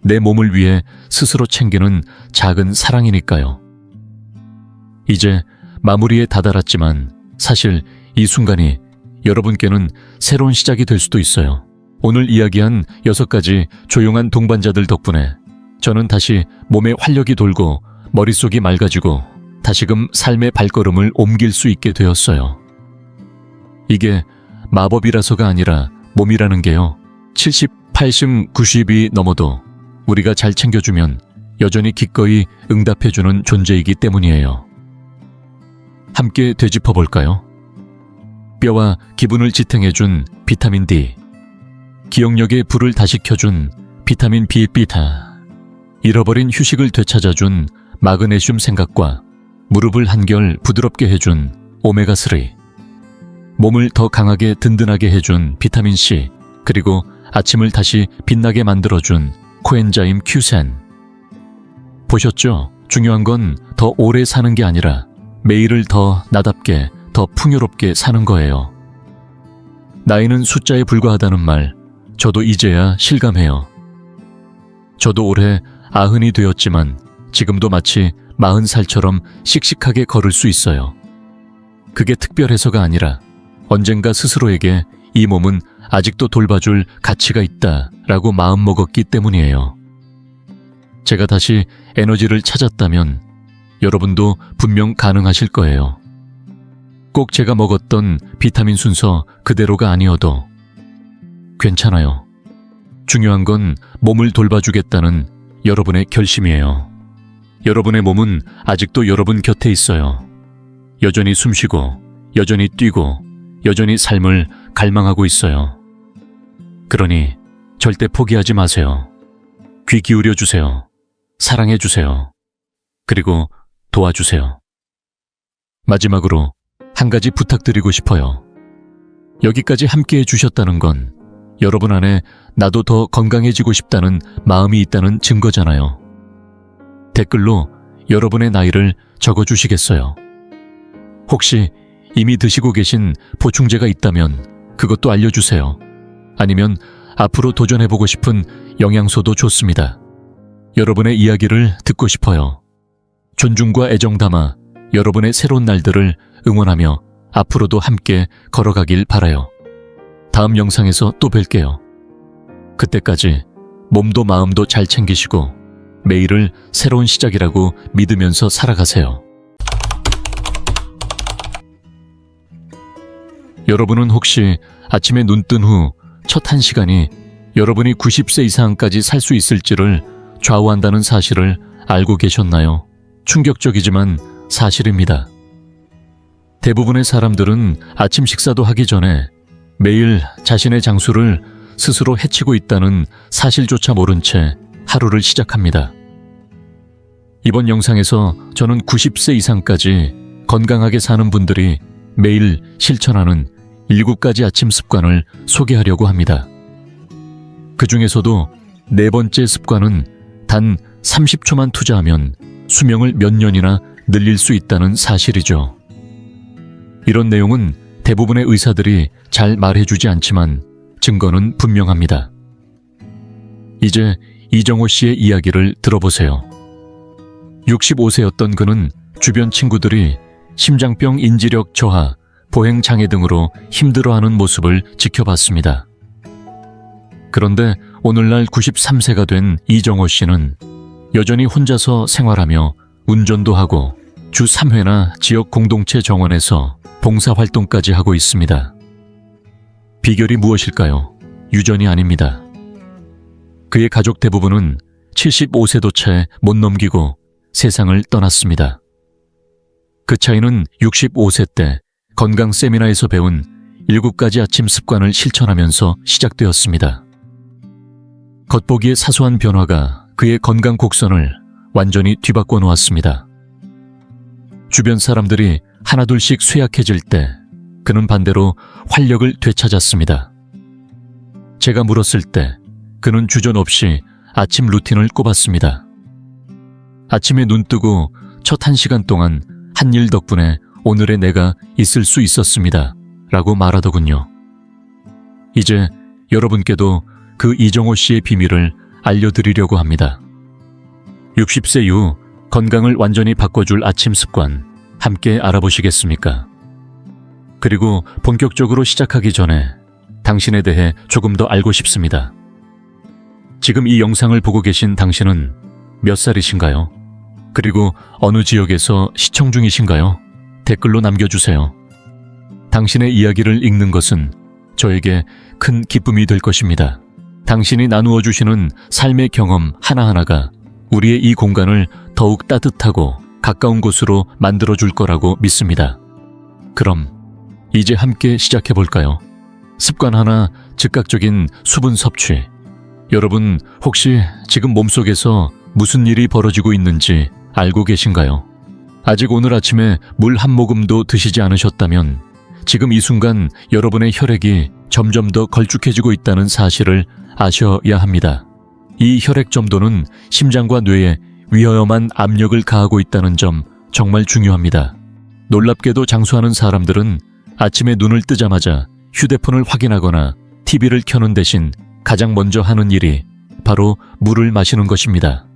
S1: 내 몸을 위해 스스로 챙기는 작은 사랑이니까요. 이제 마무리에 다다랐지만 사실 이 순간이 여러분께는 새로운 시작이 될 수도 있어요. 오늘 이야기한 6가지 조용한 동반자들 덕분에 저는 다시 몸에 활력이 돌고 머릿속이 맑아지고 다시금 삶의 발걸음을 옮길 수 있게 되었어요. 이게 마법이라서가 아니라 몸이라는 게요. 70, 80, 90이 넘어도 우리가 잘 챙겨주면 여전히 기꺼이 응답해주는 존재이기 때문이에요. 함께 되짚어볼까요? 뼈와 기분을 지탱해준 비타민 D, 기억력의 불을 다시 켜준 비타민 B비타, 잃어버린 휴식을 되찾아준 마그네슘 생각과 무릎을 한결 부드럽게 해준 오메가3, 몸을 더 강하게 든든하게 해준 비타민 C, 그리고 아침을 다시 빛나게 만들어준 코엔자임 Q10. 보셨죠? 중요한 건 더 오래 사는 게 아니라 매일을 더 나답게, 더 풍요롭게 사는 거예요. 나이는 숫자에 불과하다는 말, 저도 이제야 실감해요. 저도 올해 90이 되었지만 지금도 마치 40살처럼 씩씩하게 걸을 수 있어요. 그게 특별해서가 아니라 언젠가 스스로에게 이 몸은 아직도 돌봐줄 가치가 있다라고 마음먹었기 때문이에요. 제가 다시 에너지를 찾았다면 여러분도 분명 가능하실 거예요. 꼭 제가 먹었던 비타민 순서 그대로가 아니어도 괜찮아요. 중요한 건 몸을 돌봐주겠다는 여러분의 결심이에요. 여러분의 몸은 아직도 여러분 곁에 있어요. 여전히 숨쉬고, 여전히 뛰고, 여전히 삶을 갈망하고 있어요. 그러니 절대 포기하지 마세요. 귀 기울여 주세요. 사랑해 주세요. 그리고 도와주세요. 마지막으로 한 가지 부탁드리고 싶어요. 여기까지 함께 해주셨다는 건 여러분 안에 나도 더 건강해지고 싶다는 마음이 있다는 증거잖아요. 댓글로 여러분의 나이를 적어주시겠어요? 혹시 이미 드시고 계신 보충제가 있다면 그것도 알려주세요. 아니면 앞으로 도전해보고 싶은 영양소도 좋습니다. 여러분의 이야기를 듣고 싶어요. 존중과 애정 담아 여러분의 새로운 날들을 응원하며 앞으로도 함께 걸어가길 바라요. 다음 영상에서 또 뵐게요. 그때까지 몸도 마음도 잘 챙기시고 매일을 새로운 시작이라고 믿으면서 살아가세요. 여러분은 혹시 아침에 눈 뜬 후 첫 1시간이 여러분이 90세 이상까지 살 수 있을지를 좌우한다는 사실을 알고 계셨나요? 충격적이지만 사실입니다. 대부분의 사람들은 아침 식사도 하기 전에 매일 자신의 장수를 스스로 해치고 있다는 사실조차 모른 채 하루를 시작합니다. 이번 영상에서 저는 90세 이상까지 건강하게 사는 분들이 매일 실천하는 7가지 아침 습관을 소개하려고 합니다. 그 중에서도 4번째 습관은 단 30초만 투자하면 수명을 몇 년이나 늘릴 수 있다는 사실이죠. 이런 내용은 대부분의 의사들이 잘 말해주지 않지만 증거는 분명합니다. 이제 이정호 씨의 이야기를 들어보세요. 65세였던 그는 주변 친구들이 심장병, 인지력 저하, 보행장애 등으로 힘들어하는 모습을 지켜봤습니다. 그런데 오늘날 93세가 된 이정호 씨는 여전히 혼자서 생활하며 운전도 하고 주 3회나 지역 공동체 정원에서 봉사활동까지 하고 있습니다. 비결이 무엇일까요? 유전이 아닙니다. 그의 가족 대부분은 75세도 채 못 넘기고 세상을 떠났습니다. 그 차이는 65세 때 건강 세미나에서 배운 7가지 아침 습관을 실천하면서 시작되었습니다. 겉보기에 사소한 변화가 그의 건강 곡선을 완전히 뒤바꿔 놓았습니다. 주변 사람들이 하나둘씩 쇠약해질 때 그는 반대로 활력을 되찾았습니다. 제가 물었을 때 그는 주저없이 아침 루틴을 꼽았습니다. 아침에 눈 뜨고 첫 1시간 동안 한 일 덕분에 오늘의 내가 있을 수 있었습니다. 라고 말하더군요. 이제 여러분께도 그 이정호 씨의 비밀을 알려드리려고 합니다. 60세 이후 건강을 완전히 바꿔줄 아침 습관 함께 알아보시겠습니까? 그리고 본격적으로 시작하기 전에 당신에 대해 조금 더 알고 싶습니다. 지금 이 영상을 보고 계신 당신은 몇 살이신가요? 그리고 어느 지역에서 시청 중이신가요? 댓글로 남겨주세요. 당신의 이야기를 읽는 것은 저에게 큰 기쁨이 될 것입니다. 당신이 나누어 주시는 삶의 경험 하나하나가 우리의 이 공간을 더욱 따뜻하고 가까운 곳으로 만들어줄 거라고 믿습니다. 그럼 이제 함께 시작해볼까요? 습관 하나, 즉각적인 수분 섭취. 여러분 혹시 지금 몸속에서 무슨 일이 벌어지고 있는지 알고 계신가요? 아직 오늘 아침에 물 한 모금도 드시지 않으셨다면 지금 이 순간 여러분의 혈액이 점점 더 걸쭉해지고 있다는 사실을 아셔야 합니다. 이 혈액 점도는 심장과 뇌에 위험한 압력을 가하고 있다는 점 정말 중요합니다. 놀랍게도 장수하는 사람들은 아침에 눈을 뜨자마자 휴대폰을 확인하거나 TV를 켜는 대신 가장 먼저 하는 일이 바로 물을 마시는 것입니다.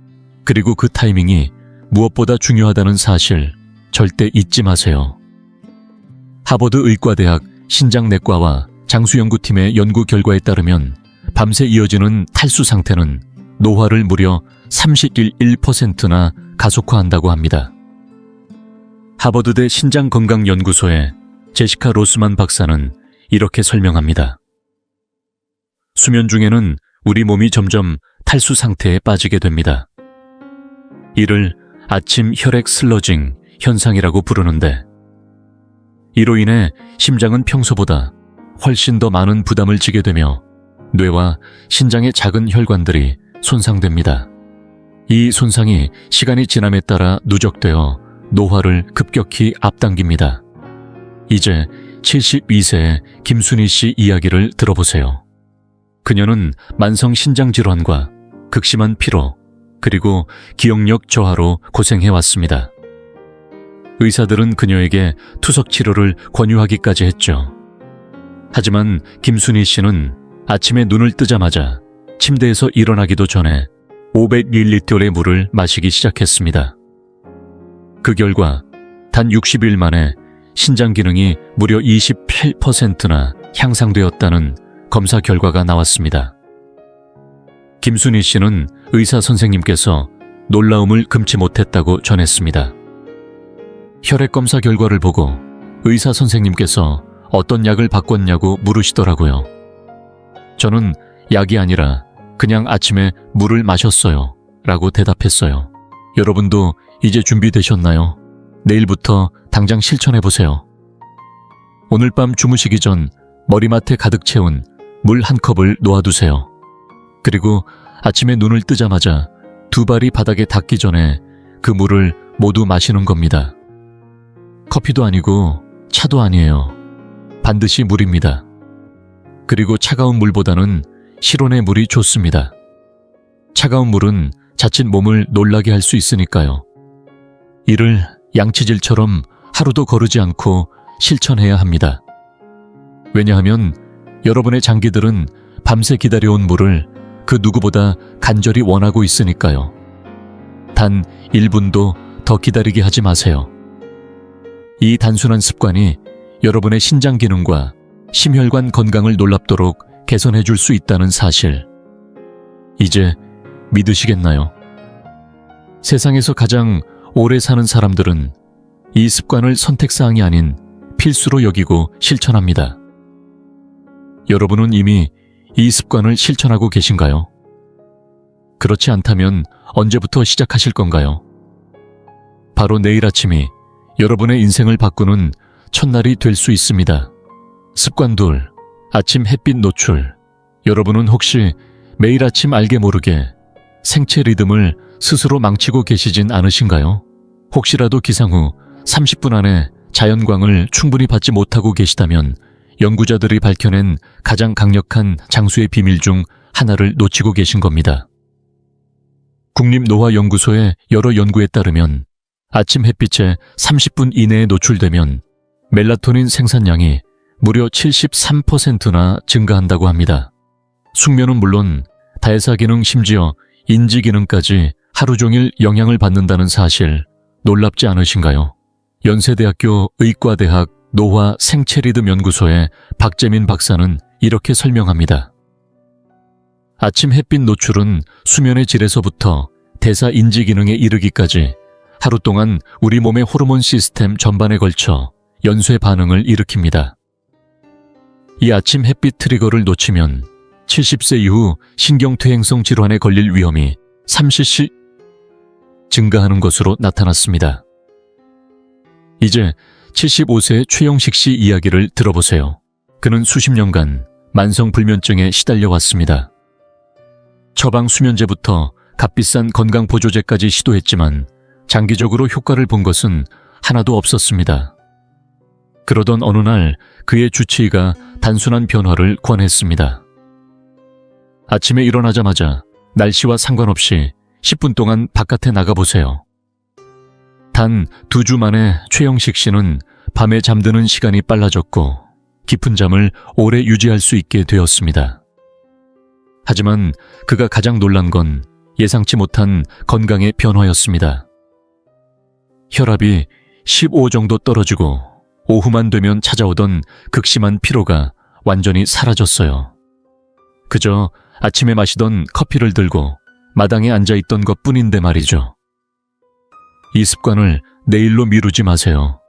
S1: 그리고 그 타이밍이 무엇보다 중요하다는 사실 절대 잊지 마세요. 하버드 의과대학 신장내과와 장수연구팀의 연구 결과에 따르면 밤새 이어지는 탈수 상태는 노화를 무려 31%나 가속화한다고 합니다. 하버드대 신장건강연구소의 제시카 로스만 박사는 이렇게 설명합니다. 수면 중에는 우리 몸이 점점 탈수 상태에 빠지게 됩니다. 이를 아침 혈액 슬러징 현상이라고 부르는데, 이로 인해 심장은 평소보다 훨씬 더 많은 부담을 지게 되며 뇌와 신장의 작은 혈관들이 손상됩니다. 이 손상이 시간이 지남에 따라 누적되어 노화를 급격히 앞당깁니다. 이제 72세의 김순희 씨 이야기를 들어보세요. 그녀는 만성 신장 질환과 극심한 피로, 그리고 기억력 저하로 고생해왔습니다. 의사들은 그녀에게 투석 치료를 권유하기까지 했죠. 하지만 김순희 씨는 아침에 눈을 뜨자마자 침대에서 일어나기도 전에 500ml의 물을 마시기 시작했습니다. 그 결과 단 60일 만에 신장 기능이 무려 28%나 향상되었다는 검사 결과가 나왔습니다. 김순희 씨는 의사 선생님께서 놀라움을 금치 못했다고 전했습니다. 혈액 검사 결과를 보고 의사 선생님께서 어떤 약을 바꿨냐고 물으시더라고요. 저는 약이 아니라 그냥 아침에 물을 마셨어요 라고 대답했어요. 여러분도 이제 준비되셨나요? 내일부터 당장 실천해보세요. 오늘 밤 주무시기 전 머리맡에 가득 채운 물 한 컵을 놓아두세요. 그리고 아침에 눈을 뜨자마자 두 발이 바닥에 닿기 전에 그 물을 모두 마시는 겁니다. 커피도 아니고 차도 아니에요. 반드시 물입니다. 그리고 차가운 물보다는 실온의 물이 좋습니다. 차가운 물은 자칫 몸을 놀라게 할 수 있으니까요. 이를 양치질처럼 하루도 거르지 않고 실천해야 합니다. 왜냐하면 여러분의 장기들은 밤새 기다려온 물을 그 누구보다 간절히 원하고 있으니까요. 단 1분도 더 기다리게 하지 마세요. 이 단순한 습관이 여러분의 신장 기능과 심혈관 건강을 놀랍도록 개선해 줄 수 있다는 사실, 이제 믿으시겠나요? 세상에서 가장 오래 사는 사람들은 이 습관을 선택사항이 아닌 필수로 여기고 실천합니다. 여러분은 이미 이 습관을 실천하고 계신가요? 그렇지 않다면 언제부터 시작하실 건가요? 바로 내일 아침이 여러분의 인생을 바꾸는 첫날이 될 수 있습니다. 습관 2. 아침 햇빛 노출. 여러분은 혹시 매일 아침 알게 모르게 생체 리듬을 스스로 망치고 계시진 않으신가요? 혹시라도 기상 후 30분 안에 자연광을 충분히 받지 못하고 계시다면 연구자들이 밝혀낸 가장 강력한 장수의 비밀 중 하나를 놓치고 계신 겁니다. 국립노화연구소의 여러 연구에 따르면 아침 햇빛에 30분 이내에 노출되면 멜라토닌 생산량이 무려 73%나 증가한다고 합니다. 숙면은 물론代謝 기능, 심지어 인지 기능까지 하루 종일 영향을 받는다는 사실 놀랍지 않으신가요? 연세대학교 의과대학 노화 생체리듬 연구소의 박재민 박사는 이렇게 설명합니다. 아침 햇빛 노출은 수면의 질에서부터 대사 인지 기능에 이르기까지 하루 동안 우리 몸의 호르몬 시스템 전반에 걸쳐 연쇄 반응을 일으킵니다. 이 아침 햇빛 트리거를 놓치면 70세 이후 신경퇴행성 질환에 걸릴 위험이 30시 증가하는 것으로 나타났습니다. 이제 75세의 최영식 씨 이야기를 들어보세요. 그는 수십 년간 만성불면증에 시달려왔습니다. 처방 수면제부터 값비싼 건강보조제까지 시도했지만 장기적으로 효과를 본 것은 하나도 없었습니다. 그러던 어느 날 그의 주치의가 단순한 변화를 권했습니다. 아침에 일어나자마자 날씨와 상관없이 10분 동안 바깥에 나가보세요. 단 2주 만에 최영식 씨는 밤에 잠드는 시간이 빨라졌고 깊은 잠을 오래 유지할 수 있게 되었습니다. 하지만 그가 가장 놀란 건 예상치 못한 건강의 변화였습니다. 혈압이 15 정도 떨어지고 오후만 되면 찾아오던 극심한 피로가 완전히 사라졌어요. 그저 아침에 마시던 커피를 들고 마당에 앉아있던 것뿐인데 말이죠. 이 습관을 내일로 미루지 마세요.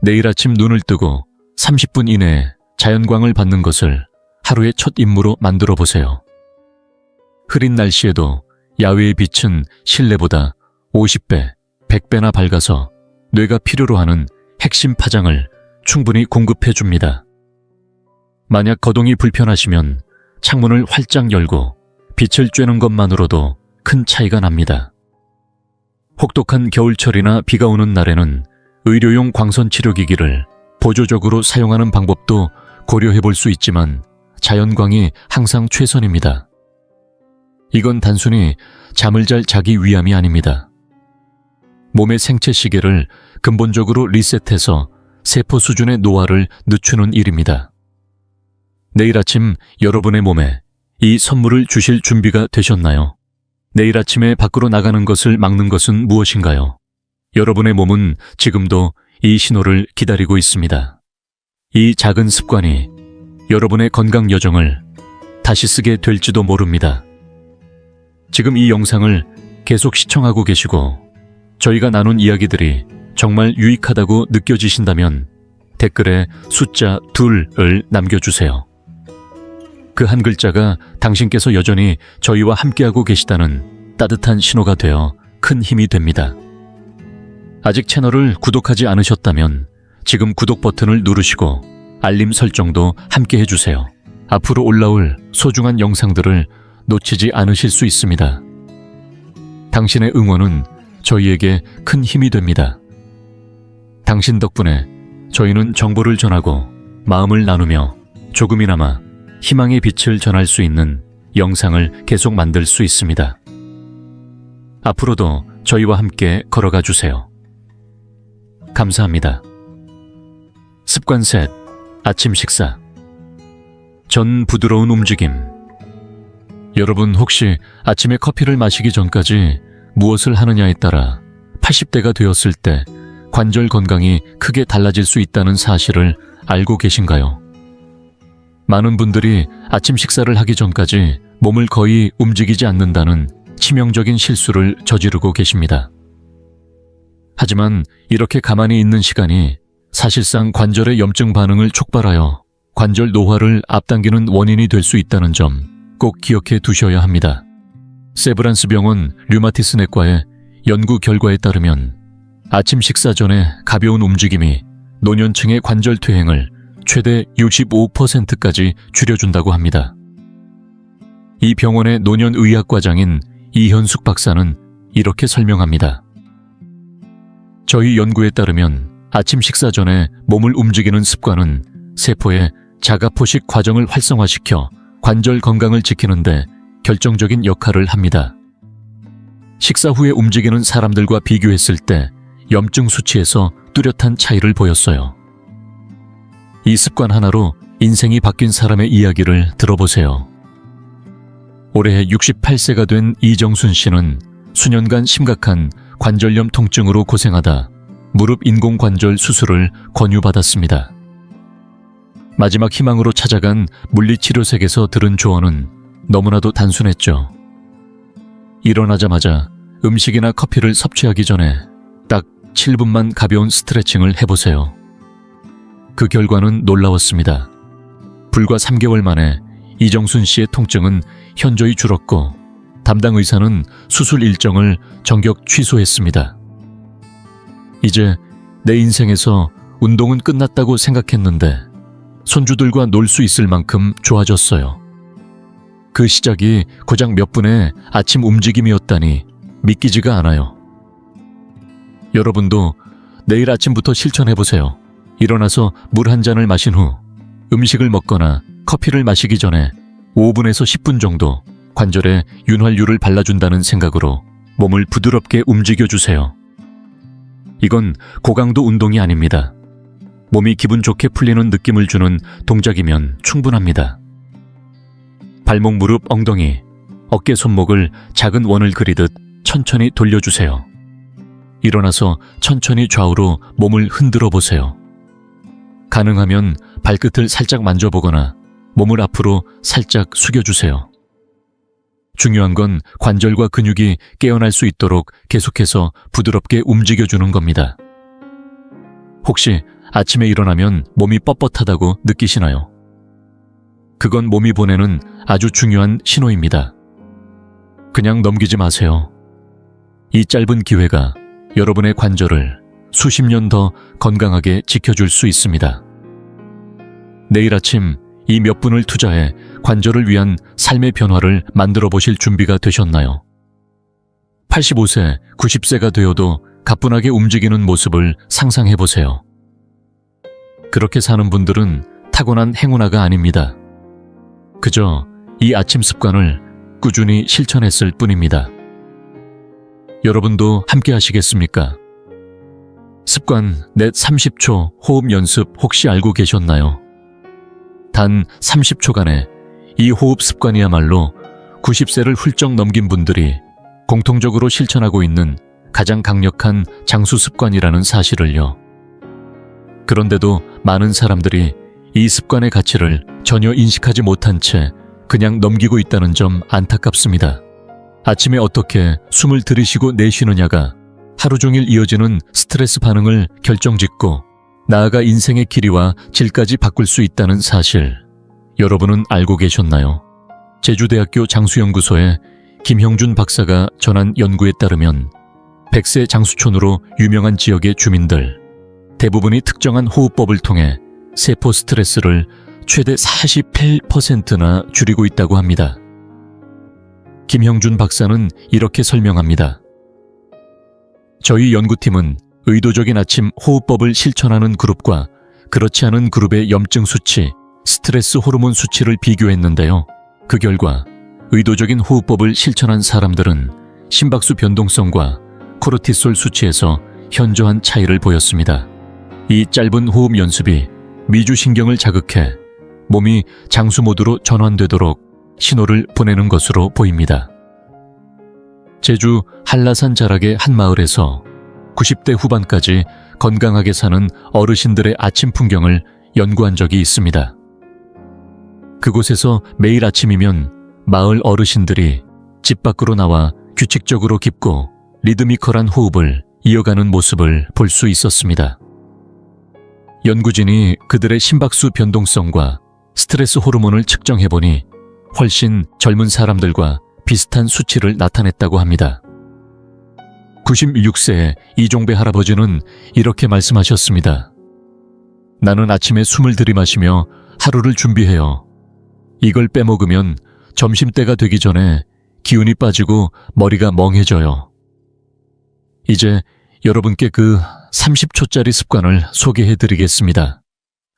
S1: 내일 아침 눈을 뜨고 30분 이내에 자연광을 받는 것을 하루의 첫 임무로 만들어 보세요. 흐린 날씨에도 야외의 빛은 실내보다 50배, 100배나 밝아서 뇌가 필요로 하는 핵심 파장을 충분히 공급해 줍니다. 만약 거동이 불편하시면 창문을 활짝 열고 빛을 쬐는 것만으로도 큰 차이가 납니다. 혹독한 겨울철이나 비가 오는 날에는 의료용 광선 치료기기를 보조적으로 사용하는 방법도 고려해 볼 수 있지만 자연광이 항상 최선입니다. 이건 단순히 잠을 잘 자기 위함이 아닙니다. 몸의 생체 시계를 근본적으로 리셋해서 세포 수준의 노화를 늦추는 일입니다. 내일 아침 여러분의 몸에 이 선물을 주실 준비가 되셨나요? 내일 아침에 밖으로 나가는 것을 막는 것은 무엇인가요? 여러분의 몸은 지금도 이 신호를 기다리고 있습니다. 이 작은 습관이 여러분의 건강 여정을 다시 쓰게 될지도 모릅니다. 지금 이 영상을 계속 시청하고 계시고 저희가 나눈 이야기들이 정말 유익하다고 느껴지신다면 댓글에 숫자 2을 남겨주세요. 그 한 글자가 당신께서 여전히 저희와 함께하고 계시다는 따뜻한 신호가 되어 큰 힘이 됩니다. 아직 채널을 구독하지 않으셨다면 지금 구독 버튼을 누르시고 알림 설정도 함께 해주세요. 앞으로 올라올 소중한 영상들을 놓치지 않으실 수 있습니다. 당신의 응원은 저희에게 큰 힘이 됩니다. 당신 덕분에 저희는 정보를 전하고 마음을 나누며 조금이나마 희망의 빛을 전할 수 있는 영상을 계속 만들 수 있습니다. 앞으로도 저희와 함께 걸어가 주세요. 감사합니다. 습관 셋, 아침 식사. 전 부드러운 움직임. 여러분 혹시 아침에 커피를 마시기 전까지 무엇을 하느냐에 따라 80대가 되었을 때 관절 건강이 크게 달라질 수 있다는 사실을 알고 계신가요? 많은 분들이 아침 식사를 하기 전까지 몸을 거의 움직이지 않는다는 치명적인 실수를 저지르고 계십니다. 하지만 이렇게 가만히 있는 시간이 사실상 관절의 염증 반응을 촉발하여 관절 노화를 앞당기는 원인이 될 수 있다는 점 꼭 기억해 두셔야 합니다. 세브란스 병원 류마티스 내과의 연구 결과에 따르면 아침 식사 전에 가벼운 움직임이 노년층의 관절 퇴행을 최대 65%까지 줄여준다고 합니다. 이 병원의 노년의학과장인 이현숙 박사는 이렇게 설명합니다. 저희 연구에 따르면 아침 식사 전에 몸을 움직이는 습관은 세포의 자가포식 과정을 활성화시켜 관절 건강을 지키는데 결정적인 역할을 합니다. 식사 후에 움직이는 사람들과 비교했을 때 염증 수치에서 뚜렷한 차이를 보였어요. 이 습관 하나로 인생이 바뀐 사람의 이야기를 들어보세요. 올해 68세가 된 이정순 씨는 수년간 심각한 관절염 통증으로 고생하다 무릎 인공관절 수술을 권유받았습니다. 마지막 희망으로 찾아간 물리치료색에서 들은 조언은 너무나도 단순했죠. 일어나자마자 음식이나 커피를 섭취하기 전에 딱 7분만 가벼운 스트레칭을 해보세요. 그 결과는 놀라웠습니다. 불과 3개월 만에 이정순 씨의 통증은 현저히 줄었고 담당 의사는 수술 일정을 전격 취소했습니다. 이제 내 인생에서 운동은 끝났다고 생각했는데 손주들과 놀 수 있을 만큼 좋아졌어요. 그 시작이 고작 몇 분의 아침 움직임이었다니 믿기지가 않아요. 여러분도 내일 아침부터 실천해보세요. 일어나서 물 한 잔을 마신 후 음식을 먹거나 커피를 마시기 전에 5분에서 10분 정도 관절에 윤활유를 발라준다는 생각으로 몸을 부드럽게 움직여주세요. 이건 고강도 운동이 아닙니다. 몸이 기분 좋게 풀리는 느낌을 주는 동작이면 충분합니다. 발목, 무릎, 엉덩이, 어깨, 손목을 작은 원을 그리듯 천천히 돌려주세요. 일어나서 천천히 좌우로 몸을 흔들어 보세요. 가능하면 발끝을 살짝 만져보거나 몸을 앞으로 살짝 숙여주세요. 중요한 건 관절과 근육이 깨어날 수 있도록 계속해서 부드럽게 움직여주는 겁니다. 혹시 아침에 일어나면 몸이 뻣뻣하다고 느끼시나요? 그건 몸이 보내는 아주 중요한 신호입니다. 그냥 넘기지 마세요. 이 짧은 기회가 여러분의 관절을 수십 년 더 건강하게 지켜줄 수 있습니다. 내일 아침 이 몇 분을 투자해 관절을 위한 삶의 변화를 만들어 보실 준비가 되셨나요? 85세, 90세가 되어도 가뿐하게 움직이는 모습을 상상해 보세요. 그렇게 사는 분들은 타고난 행운아가 아닙니다. 그저 이 아침 습관을 꾸준히 실천했을 뿐입니다. 여러분도 함께 하시겠습니까? 습관 넷 30초 호흡 연습 혹시 알고 계셨나요? 단 30초간의 이 호흡 습관이야말로 90세를 훌쩍 넘긴 분들이 공통적으로 실천하고 있는 가장 강력한 장수 습관이라는 사실을요. 그런데도 많은 사람들이 이 습관의 가치를 전혀 인식하지 못한 채 그냥 넘기고 있다는 점 안타깝습니다. 아침에 어떻게 숨을 들이쉬고 내쉬느냐가 하루 종일 이어지는 스트레스 반응을 결정짓고 나아가 인생의 길이와 질까지 바꿀 수 있다는 사실, 여러분은 알고 계셨나요? 제주대학교 장수연구소의 김형준 박사가 전한 연구에 따르면 100세 장수촌으로 유명한 지역의 주민들 대부분이 특정한 호흡법을 통해 세포 스트레스를 최대 48%나 줄이고 있다고 합니다. 김형준 박사는 이렇게 설명합니다. 저희 연구팀은 의도적인 아침 호흡법을 실천하는 그룹과 그렇지 않은 그룹의 염증 수치, 스트레스 호르몬 수치를 비교했는데요. 그 결과 의도적인 호흡법을 실천한 사람들은 심박수 변동성과 코르티솔 수치에서 현저한 차이를 보였습니다. 이 짧은 호흡 연습이 미주신경을 자극해 몸이 장수 모드로 전환되도록 신호를 보내는 것으로 보입니다. 제주 한라산 자락의 한 마을에서 90대 후반까지 건강하게 사는 어르신들의 아침 풍경을 연구한 적이 있습니다. 그곳에서 매일 아침이면 마을 어르신들이 집 밖으로 나와 규칙적으로 깊고 리드미컬한 호흡을 이어가는 모습을 볼 수 있었습니다. 연구진이 그들의 심박수 변동성과 스트레스 호르몬을 측정해보니 훨씬 젊은 사람들과 비슷한 수치를 나타냈다고 합니다. 96세의 이종배 할아버지는 이렇게 말씀하셨습니다. 나는 아침에 숨을 들이마시며 하루를 준비해요. 이걸 빼먹으면 점심때가 되기 전에 기운이 빠지고 머리가 멍해져요. 이제 여러분께 그 30초짜리 습관을 소개해드리겠습니다.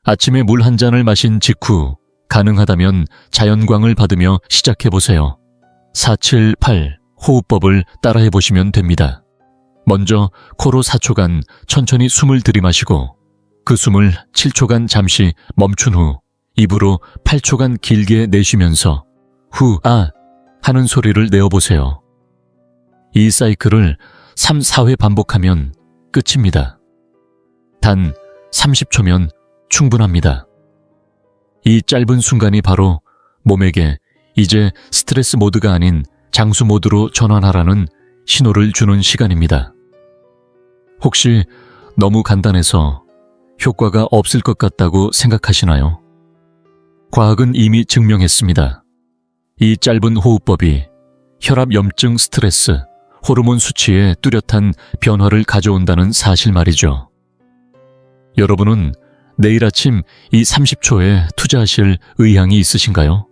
S1: 아침에 물 한 잔을 마신 직후 가능하다면 자연광을 받으며 시작해보세요. 478 호흡법을 따라해보시면 됩니다. 먼저 코로 4초간 천천히 숨을 들이마시고 그 숨을 7초간 잠시 멈춘 후 입으로 8초간 길게 내쉬면서 후, 아 하는 소리를 내어보세요. 이 사이클을 3, 4회 반복하면 끝입니다. 단 30초면 충분합니다. 이 짧은 순간이 바로 몸에게 이제 스트레스 모드가 아닌 장수 모드로 전환하라는 신호를 주는 시간입니다. 혹시 너무 간단해서 효과가 없을 것 같다고 생각하시나요? 과학은 이미 증명했습니다. 이 짧은 호흡법이 혈압 염증 스트레스, 호르몬 수치에 뚜렷한 변화를 가져온다는 사실 말이죠. 여러분은 내일 아침 이 30초에 투자하실 의향이 있으신가요?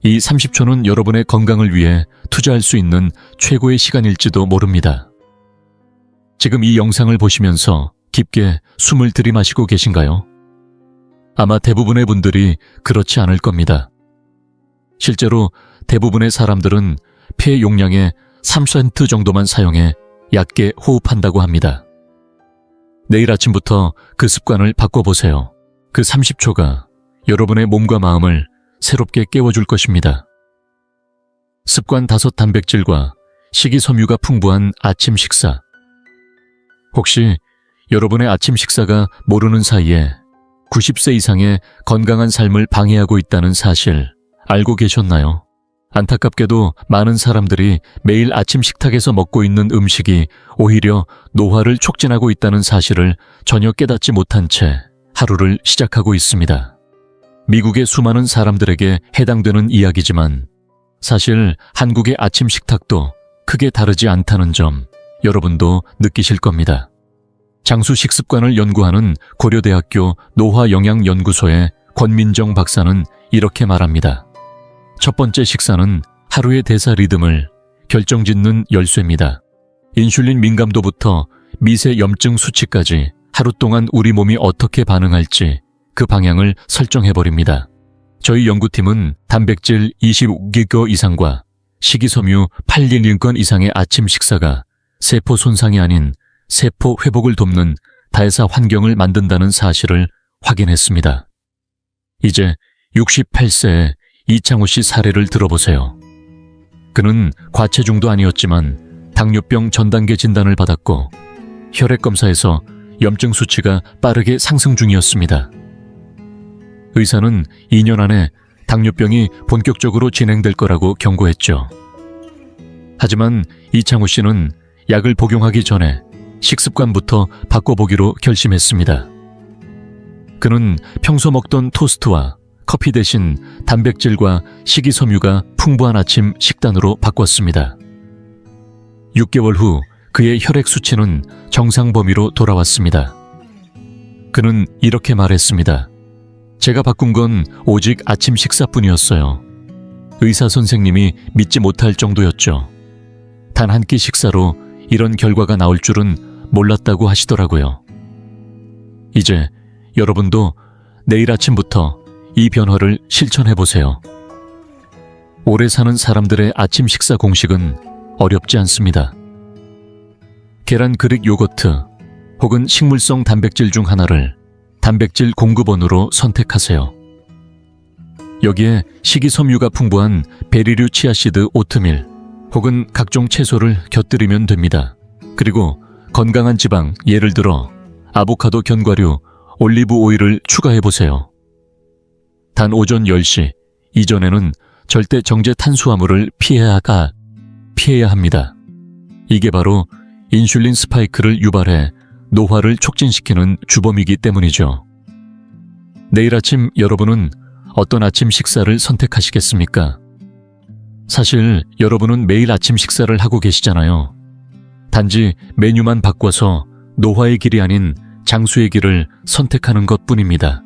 S1: 이 30초는 여러분의 건강을 위해 투자할 수 있는 최고의 시간일지도 모릅니다. 지금 이 영상을 보시면서 깊게 숨을 들이마시고 계신가요? 아마 대부분의 분들이 그렇지 않을 겁니다. 실제로 대부분의 사람들은 폐 용량의 3% 정도만 사용해 얕게 호흡한다고 합니다. 내일 아침부터 그 습관을 바꿔보세요. 그 30초가 여러분의 몸과 마음을 새롭게 깨워줄 것입니다. 습관 5 단백질과 식이섬유가 풍부한 아침 식사. 혹시 여러분의 아침 식사가 모르는 사이에 90세 이상의 건강한 삶을 방해하고 있다는 사실 알고 계셨나요? 안타깝게도 많은 사람들이 매일 아침 식탁에서 먹고 있는 음식이 오히려 노화를 촉진하고 있다는 사실을 전혀 깨닫지 못한 채 하루를 시작하고 있습니다. 미국의 수많은 사람들에게 해당되는 이야기지만 사실 한국의 아침 식탁도 크게 다르지 않다는 점 여러분도 느끼실 겁니다. 장수 식습관을 연구하는 고려대학교 노화영양연구소의 권민정 박사는 이렇게 말합니다. 첫 번째 식사는 하루의 대사 리듬을 결정짓는 열쇠입니다. 인슐린 민감도부터 미세 염증 수치까지 하루 동안 우리 몸이 어떻게 반응할지 그 방향을 설정해버립니다. 저희 연구팀은 단백질 25GB 이상과 식이섬유 811건 이상의 아침 식사가 세포 손상이 아닌 세포 회복을 돕는 다해사 환경을 만든다는 사실을 확인했습니다. 이제 68세의 이창호 씨 사례를 들어보세요. 그는 과체중도 아니었지만 당뇨병 전단계 진단을 받았고 혈액 검사에서 염증 수치가 빠르게 상승 중이었습니다. 의사는 2년 안에 당뇨병이 본격적으로 진행될 거라고 경고했죠. 하지만 이창호 씨는 약을 복용하기 전에 식습관부터 바꿔보기로 결심했습니다. 그는 평소 먹던 토스트와 커피 대신 단백질과 식이섬유가 풍부한 아침 식단으로 바꿨습니다. 6개월 후 그의 혈액 수치는 정상 범위로 돌아왔습니다. 그는 이렇게 말했습니다. 제가 바꾼 건 오직 아침 식사뿐이었어요. 의사 선생님이 믿지 못할 정도였죠. 단 한 끼 식사로 이런 결과가 나올 줄은 몰랐다고 하시더라고요. 이제 여러분도 내일 아침부터 이 변화를 실천해보세요. 오래 사는 사람들의 아침 식사 공식은 어렵지 않습니다. 계란 그릭 요거트 혹은 식물성 단백질 중 하나를 단백질 공급원으로 선택하세요. 여기에 식이섬유가 풍부한 베리류 치아씨드 오트밀 혹은 각종 채소를 곁들이면 됩니다. 그리고 건강한 지방, 예를 들어 아보카도 견과류, 올리브 오일을 추가해보세요. 단 오전 10시 이전에는 절대 정제 탄수화물을 피해야 합니다. 이게 바로 인슐린 스파이크를 유발해 노화를 촉진시키는 주범이기 때문이죠. 내일 아침 여러분은 어떤 아침 식사를 선택하시겠습니까? 사실 여러분은 매일 아침 식사를 하고 계시잖아요. 단지 메뉴만 바꿔서 노화의 길이 아닌 장수의 길을 선택하는 것뿐입니다.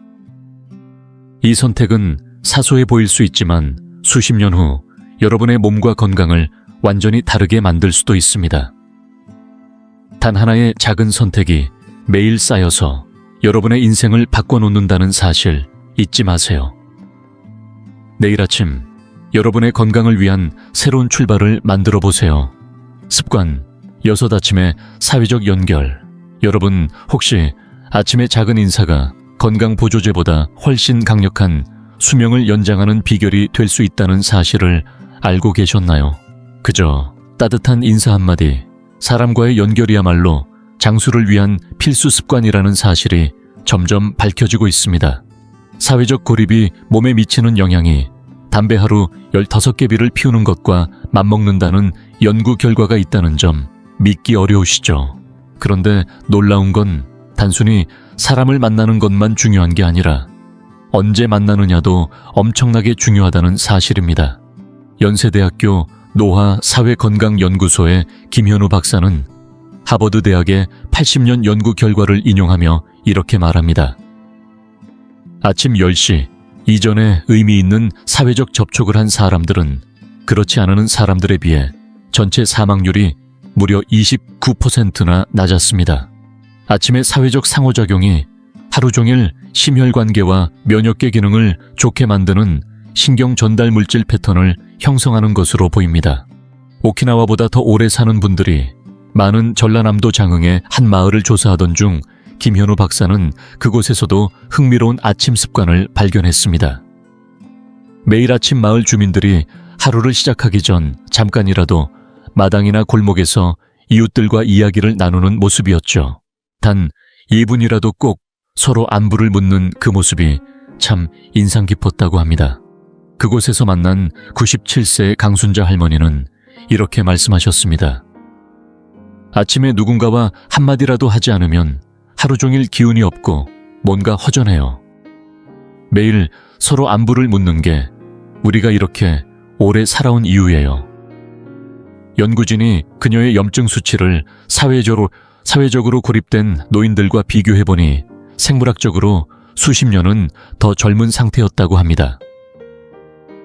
S1: 이 선택은 사소해 보일 수 있지만 수십 년 후 여러분의 몸과 건강을 완전히 다르게 만들 수도 있습니다. 단 하나의 작은 선택이 매일 쌓여서 여러분의 인생을 바꿔놓는다는 사실 잊지 마세요. 내일 아침 여러분의 건강을 위한 새로운 출발을 만들어 보세요. 습관 6아침의 사회적 연결. 여러분 혹시 아침의 작은 인사가 건강 보조제보다 훨씬 강력한 수명을 연장하는 비결이 될 수 있다는 사실을 알고 계셨나요? 그저 따뜻한 인사 한마디, 사람과의 연결이야말로 장수를 위한 필수 습관이라는 사실이 점점 밝혀지고 있습니다. 사회적 고립이 몸에 미치는 영향이 담배 하루 15개비를 피우는 것과 맞먹는다는 연구 결과가 있다는 점 믿기 어려우시죠? 그런데 놀라운 건 단순히 사람을 만나는 것만 중요한 게 아니라 언제 만나느냐도 엄청나게 중요하다는 사실입니다. 연세대학교 노화사회건강연구소의 김현우 박사는 하버드 대학의 80년 연구 결과를 인용하며 이렇게 말합니다. 아침 10시 이전에 의미 있는 사회적 접촉을 한 사람들은 그렇지 않은 사람들에 비해 전체 사망률이 무려 29%나 낮았습니다. 아침의 사회적 상호작용이 하루 종일 심혈관계와 면역계 기능을 좋게 만드는 신경 전달 물질 패턴을 형성하는 것으로 보입니다. 오키나와보다 더 오래 사는 분들이 많은 전라남도 장흥의 한 마을을 조사하던 중 김현우 박사는 그곳에서도 흥미로운 아침 습관을 발견했습니다. 매일 아침 마을 주민들이 하루를 시작하기 전 잠깐이라도 마당이나 골목에서 이웃들과 이야기를 나누는 모습이었죠. 단 2분이라도 꼭 서로 안부를 묻는 그 모습이 참 인상 깊었다고 합니다. 그곳에서 만난 97세의 강순자 할머니는 이렇게 말씀하셨습니다. 아침에 누군가와 한마디라도 하지 않으면 하루 종일 기운이 없고 뭔가 허전해요. 매일 서로 안부를 묻는 게 우리가 이렇게 오래 살아온 이유예요. 연구진이 그녀의 염증 수치를 사회적으로 고립된 노인들과 비교해보니 생물학적으로 수십 년은 더 젊은 상태였다고 합니다.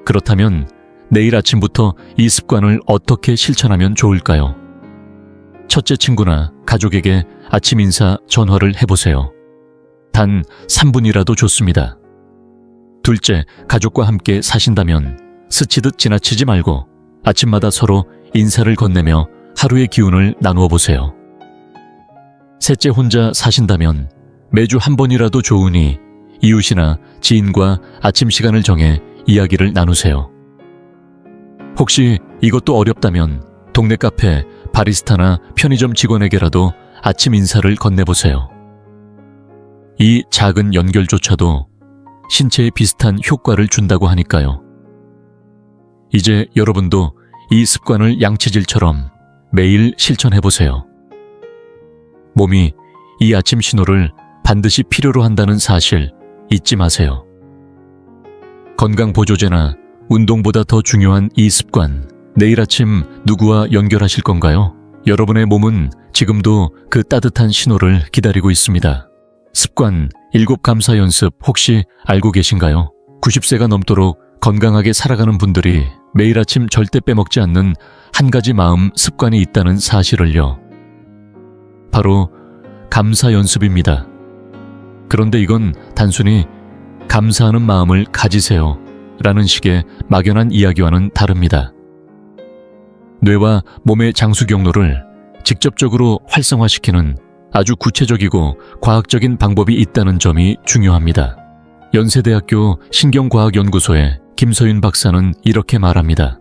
S1: 그렇다면 내일 아침부터 이 습관을 어떻게 실천하면 좋을까요? 첫째 친구나 가족에게 아침 인사 전화를 해보세요. 단 3분이라도 좋습니다. 둘째, 가족과 함께 사신다면 스치듯 지나치지 말고 아침마다 서로 인사를 건네며 하루의 기운을 나누어 보세요. 셋째, 혼자 사신다면 매주 한 번이라도 좋으니 이웃이나 지인과 아침 시간을 정해 이야기를 나누세요. 혹시 이것도 어렵다면 동네 카페, 바리스타나 편의점 직원에게라도 아침 인사를 건네보세요. 이 작은 연결조차도 신체에 비슷한 효과를 준다고 하니까요. 이제 여러분도 이 습관을 양치질처럼 매일 실천해보세요. 몸이 이 아침 신호를 반드시 필요로 한다는 사실 잊지 마세요. 건강보조제나 운동보다 더 중요한 이 습관, 내일 아침 누구와 연결하실 건가요? 여러분의 몸은 지금도 그 따뜻한 신호를 기다리고 있습니다. 습관 7감사 연습 혹시 알고 계신가요? 90세가 넘도록 건강하게 살아가는 분들이 매일 아침 절대 빼먹지 않는 한 가지 마음 습관이 있다는 사실을요. 바로 감사 연습입니다. 그런데 이건 단순히 감사하는 마음을 가지세요 라는 식의 막연한 이야기와는 다릅니다. 뇌와 몸의 장수 경로를 직접적으로 활성화시키는 아주 구체적이고 과학적인 방법이 있다는 점이 중요합니다. 연세대학교 신경과학연구소의 김서윤 박사는 이렇게 말합니다.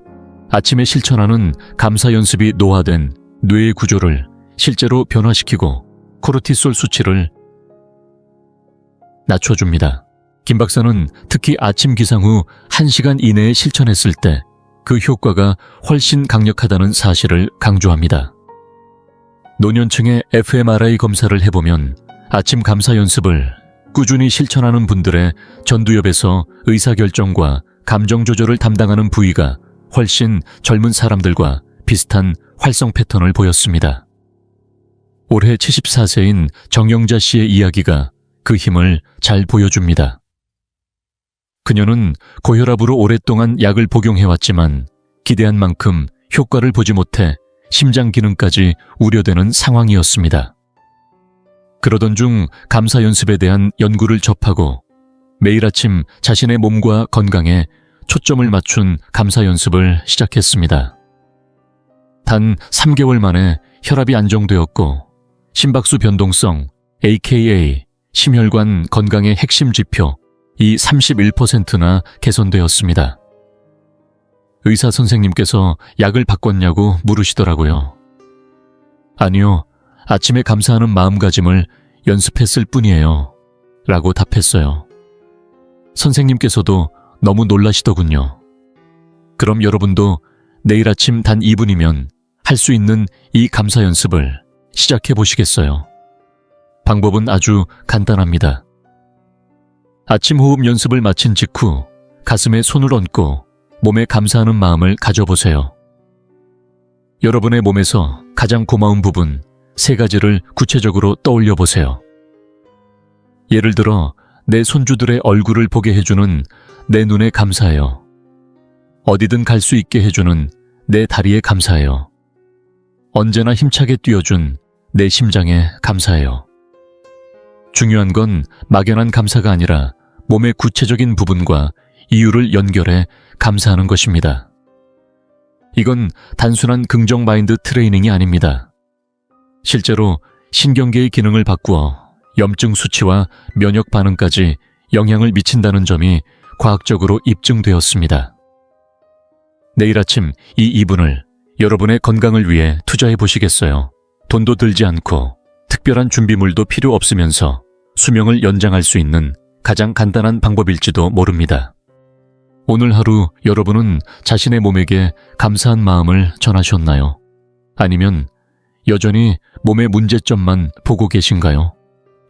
S1: 아침에 실천하는 감사 연습이 노화된 뇌의 구조를 실제로 변화시키고 코르티솔 수치를 낮춰줍니다. 김 박사는 특히 아침 기상 후 1시간 이내에 실천했을 때 그 효과가 훨씬 강력하다는 사실을 강조합니다. 노년층의 fMRI 검사를 해보면 아침 감사 연습을 꾸준히 실천하는 분들의 전두엽에서 의사결정과 감정 조절을 담당하는 부위가 훨씬 젊은 사람들과 비슷한 활성 패턴을 보였습니다. 올해 74세인 정영자 씨의 이야기가 그 힘을 잘 보여줍니다. 그녀는 고혈압으로 오랫동안 약을 복용해왔지만 기대한 만큼 효과를 보지 못해 심장 기능까지 우려되는 상황이었습니다. 그러던 중 감사 연습에 대한 연구를 접하고 매일 아침 자신의 몸과 건강에 초점을 맞춘 감사 연습을 시작했습니다. 단 3개월 만에 혈압이 안정되었고 심박수 변동성, aka 심혈관 건강의 핵심 지표 이 31%나 개선되었습니다. 의사 선생님께서 약을 바꿨냐고 물으시더라고요. 아니요, 아침에 감사하는 마음가짐을 연습했을 뿐이에요 라고 답했어요. 선생님께서도 너무 놀라시더군요. 그럼 여러분도 내일 아침 단 2분이면 할 수 있는 이 감사 연습을 시작해 보시겠어요? 방법은 아주 간단합니다. 아침 호흡 연습을 마친 직후 가슴에 손을 얹고 몸에 감사하는 마음을 가져보세요. 여러분의 몸에서 가장 고마운 부분 3가지를 구체적으로 떠올려 보세요. 예를 들어 내 손주들의 얼굴을 보게 해주는 내 눈에 감사해요. 어디든 갈 수 있게 해주는 내 다리에 감사해요. 언제나 힘차게 뛰어준 내 심장에 감사해요. 중요한 건 막연한 감사가 아니라 몸의 구체적인 부분과 이유를 연결해 감사하는 것입니다. 이건 단순한 긍정 마인드 트레이닝이 아닙니다. 실제로 신경계의 기능을 바꾸어 염증 수치와 면역 반응까지 영향을 미친다는 점이 과학적으로 입증되었습니다. 내일 아침 이 2분을 여러분의 건강을 위해 투자해 보시겠어요? 돈도 들지 않고 특별한 준비물도 필요 없으면서 수명을 연장할 수 있는 가장 간단한 방법일지도 모릅니다. 오늘 하루 여러분은 자신의 몸에게 감사한 마음을 전하셨나요? 아니면 여전히 몸의 문제점만 보고 계신가요?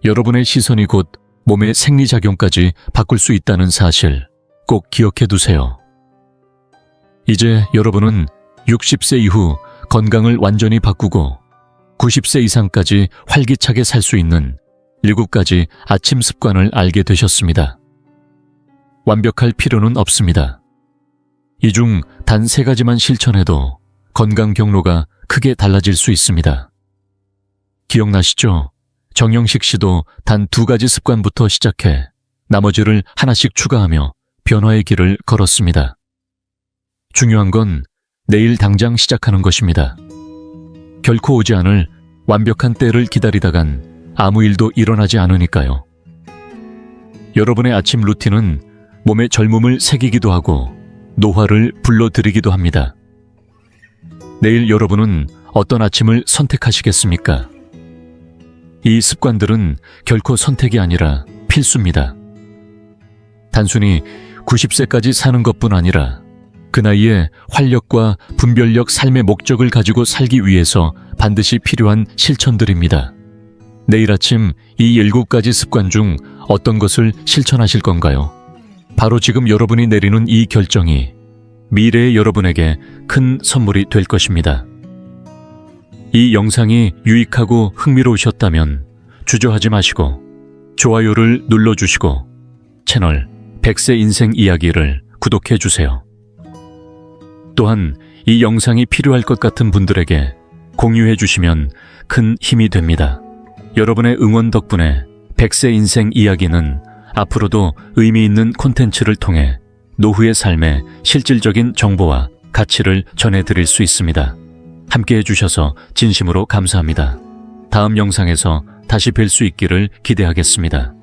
S1: 여러분의 시선이 곧 몸의 생리작용까지 바꿀 수 있다는 사실 꼭 기억해 두세요. 이제 여러분은 60세 이후 건강을 완전히 바꾸고 90세 이상까지 활기차게 살 수 있는 7가지 아침 습관을 알게 되셨습니다. 완벽할 필요는 없습니다. 이 중 단 3가지만 실천해도 건강 경로가 크게 달라질 수 있습니다. 기억나시죠? 정영식 씨도 단 2가지 습관부터 시작해 나머지를 하나씩 추가하며 변화의 길을 걸었습니다. 중요한 건 내일 당장 시작하는 것입니다. 결코 오지 않을 완벽한 때를 기다리다간 아무 일도 일어나지 않으니까요. 여러분의 아침 루틴은 몸에 젊음을 새기기도 하고 노화를 불러들이기도 합니다. 내일 여러분은 어떤 아침을 선택하시겠습니까? 이 습관들은 결코 선택이 아니라 필수입니다. 단순히 90세까지 사는 것뿐 아니라 그 나이에 활력과 분별력 삶의 목적을 가지고 살기 위해서 반드시 필요한 실천들입니다. 내일 아침 이 7가지 습관 중 어떤 것을 실천하실 건가요? 바로 지금 여러분이 내리는 이 결정이 미래의 여러분에게 큰 선물이 될 것입니다. 이 영상이 유익하고 흥미로우셨다면 주저하지 마시고 좋아요를 눌러주시고 채널 100세 인생 이야기를 구독해 주세요. 또한 이 영상이 필요할 것 같은 분들에게 공유해 주시면 큰 힘이 됩니다. 여러분의 응원 덕분에 100세 인생 이야기는 앞으로도 의미 있는 콘텐츠를 통해 노후의 삶의 실질적인 정보와 가치를 전해드릴 수 있습니다. 함께 해주셔서 진심으로 감사합니다. 다음 영상에서 다시 뵐 수 있기를 기대하겠습니다.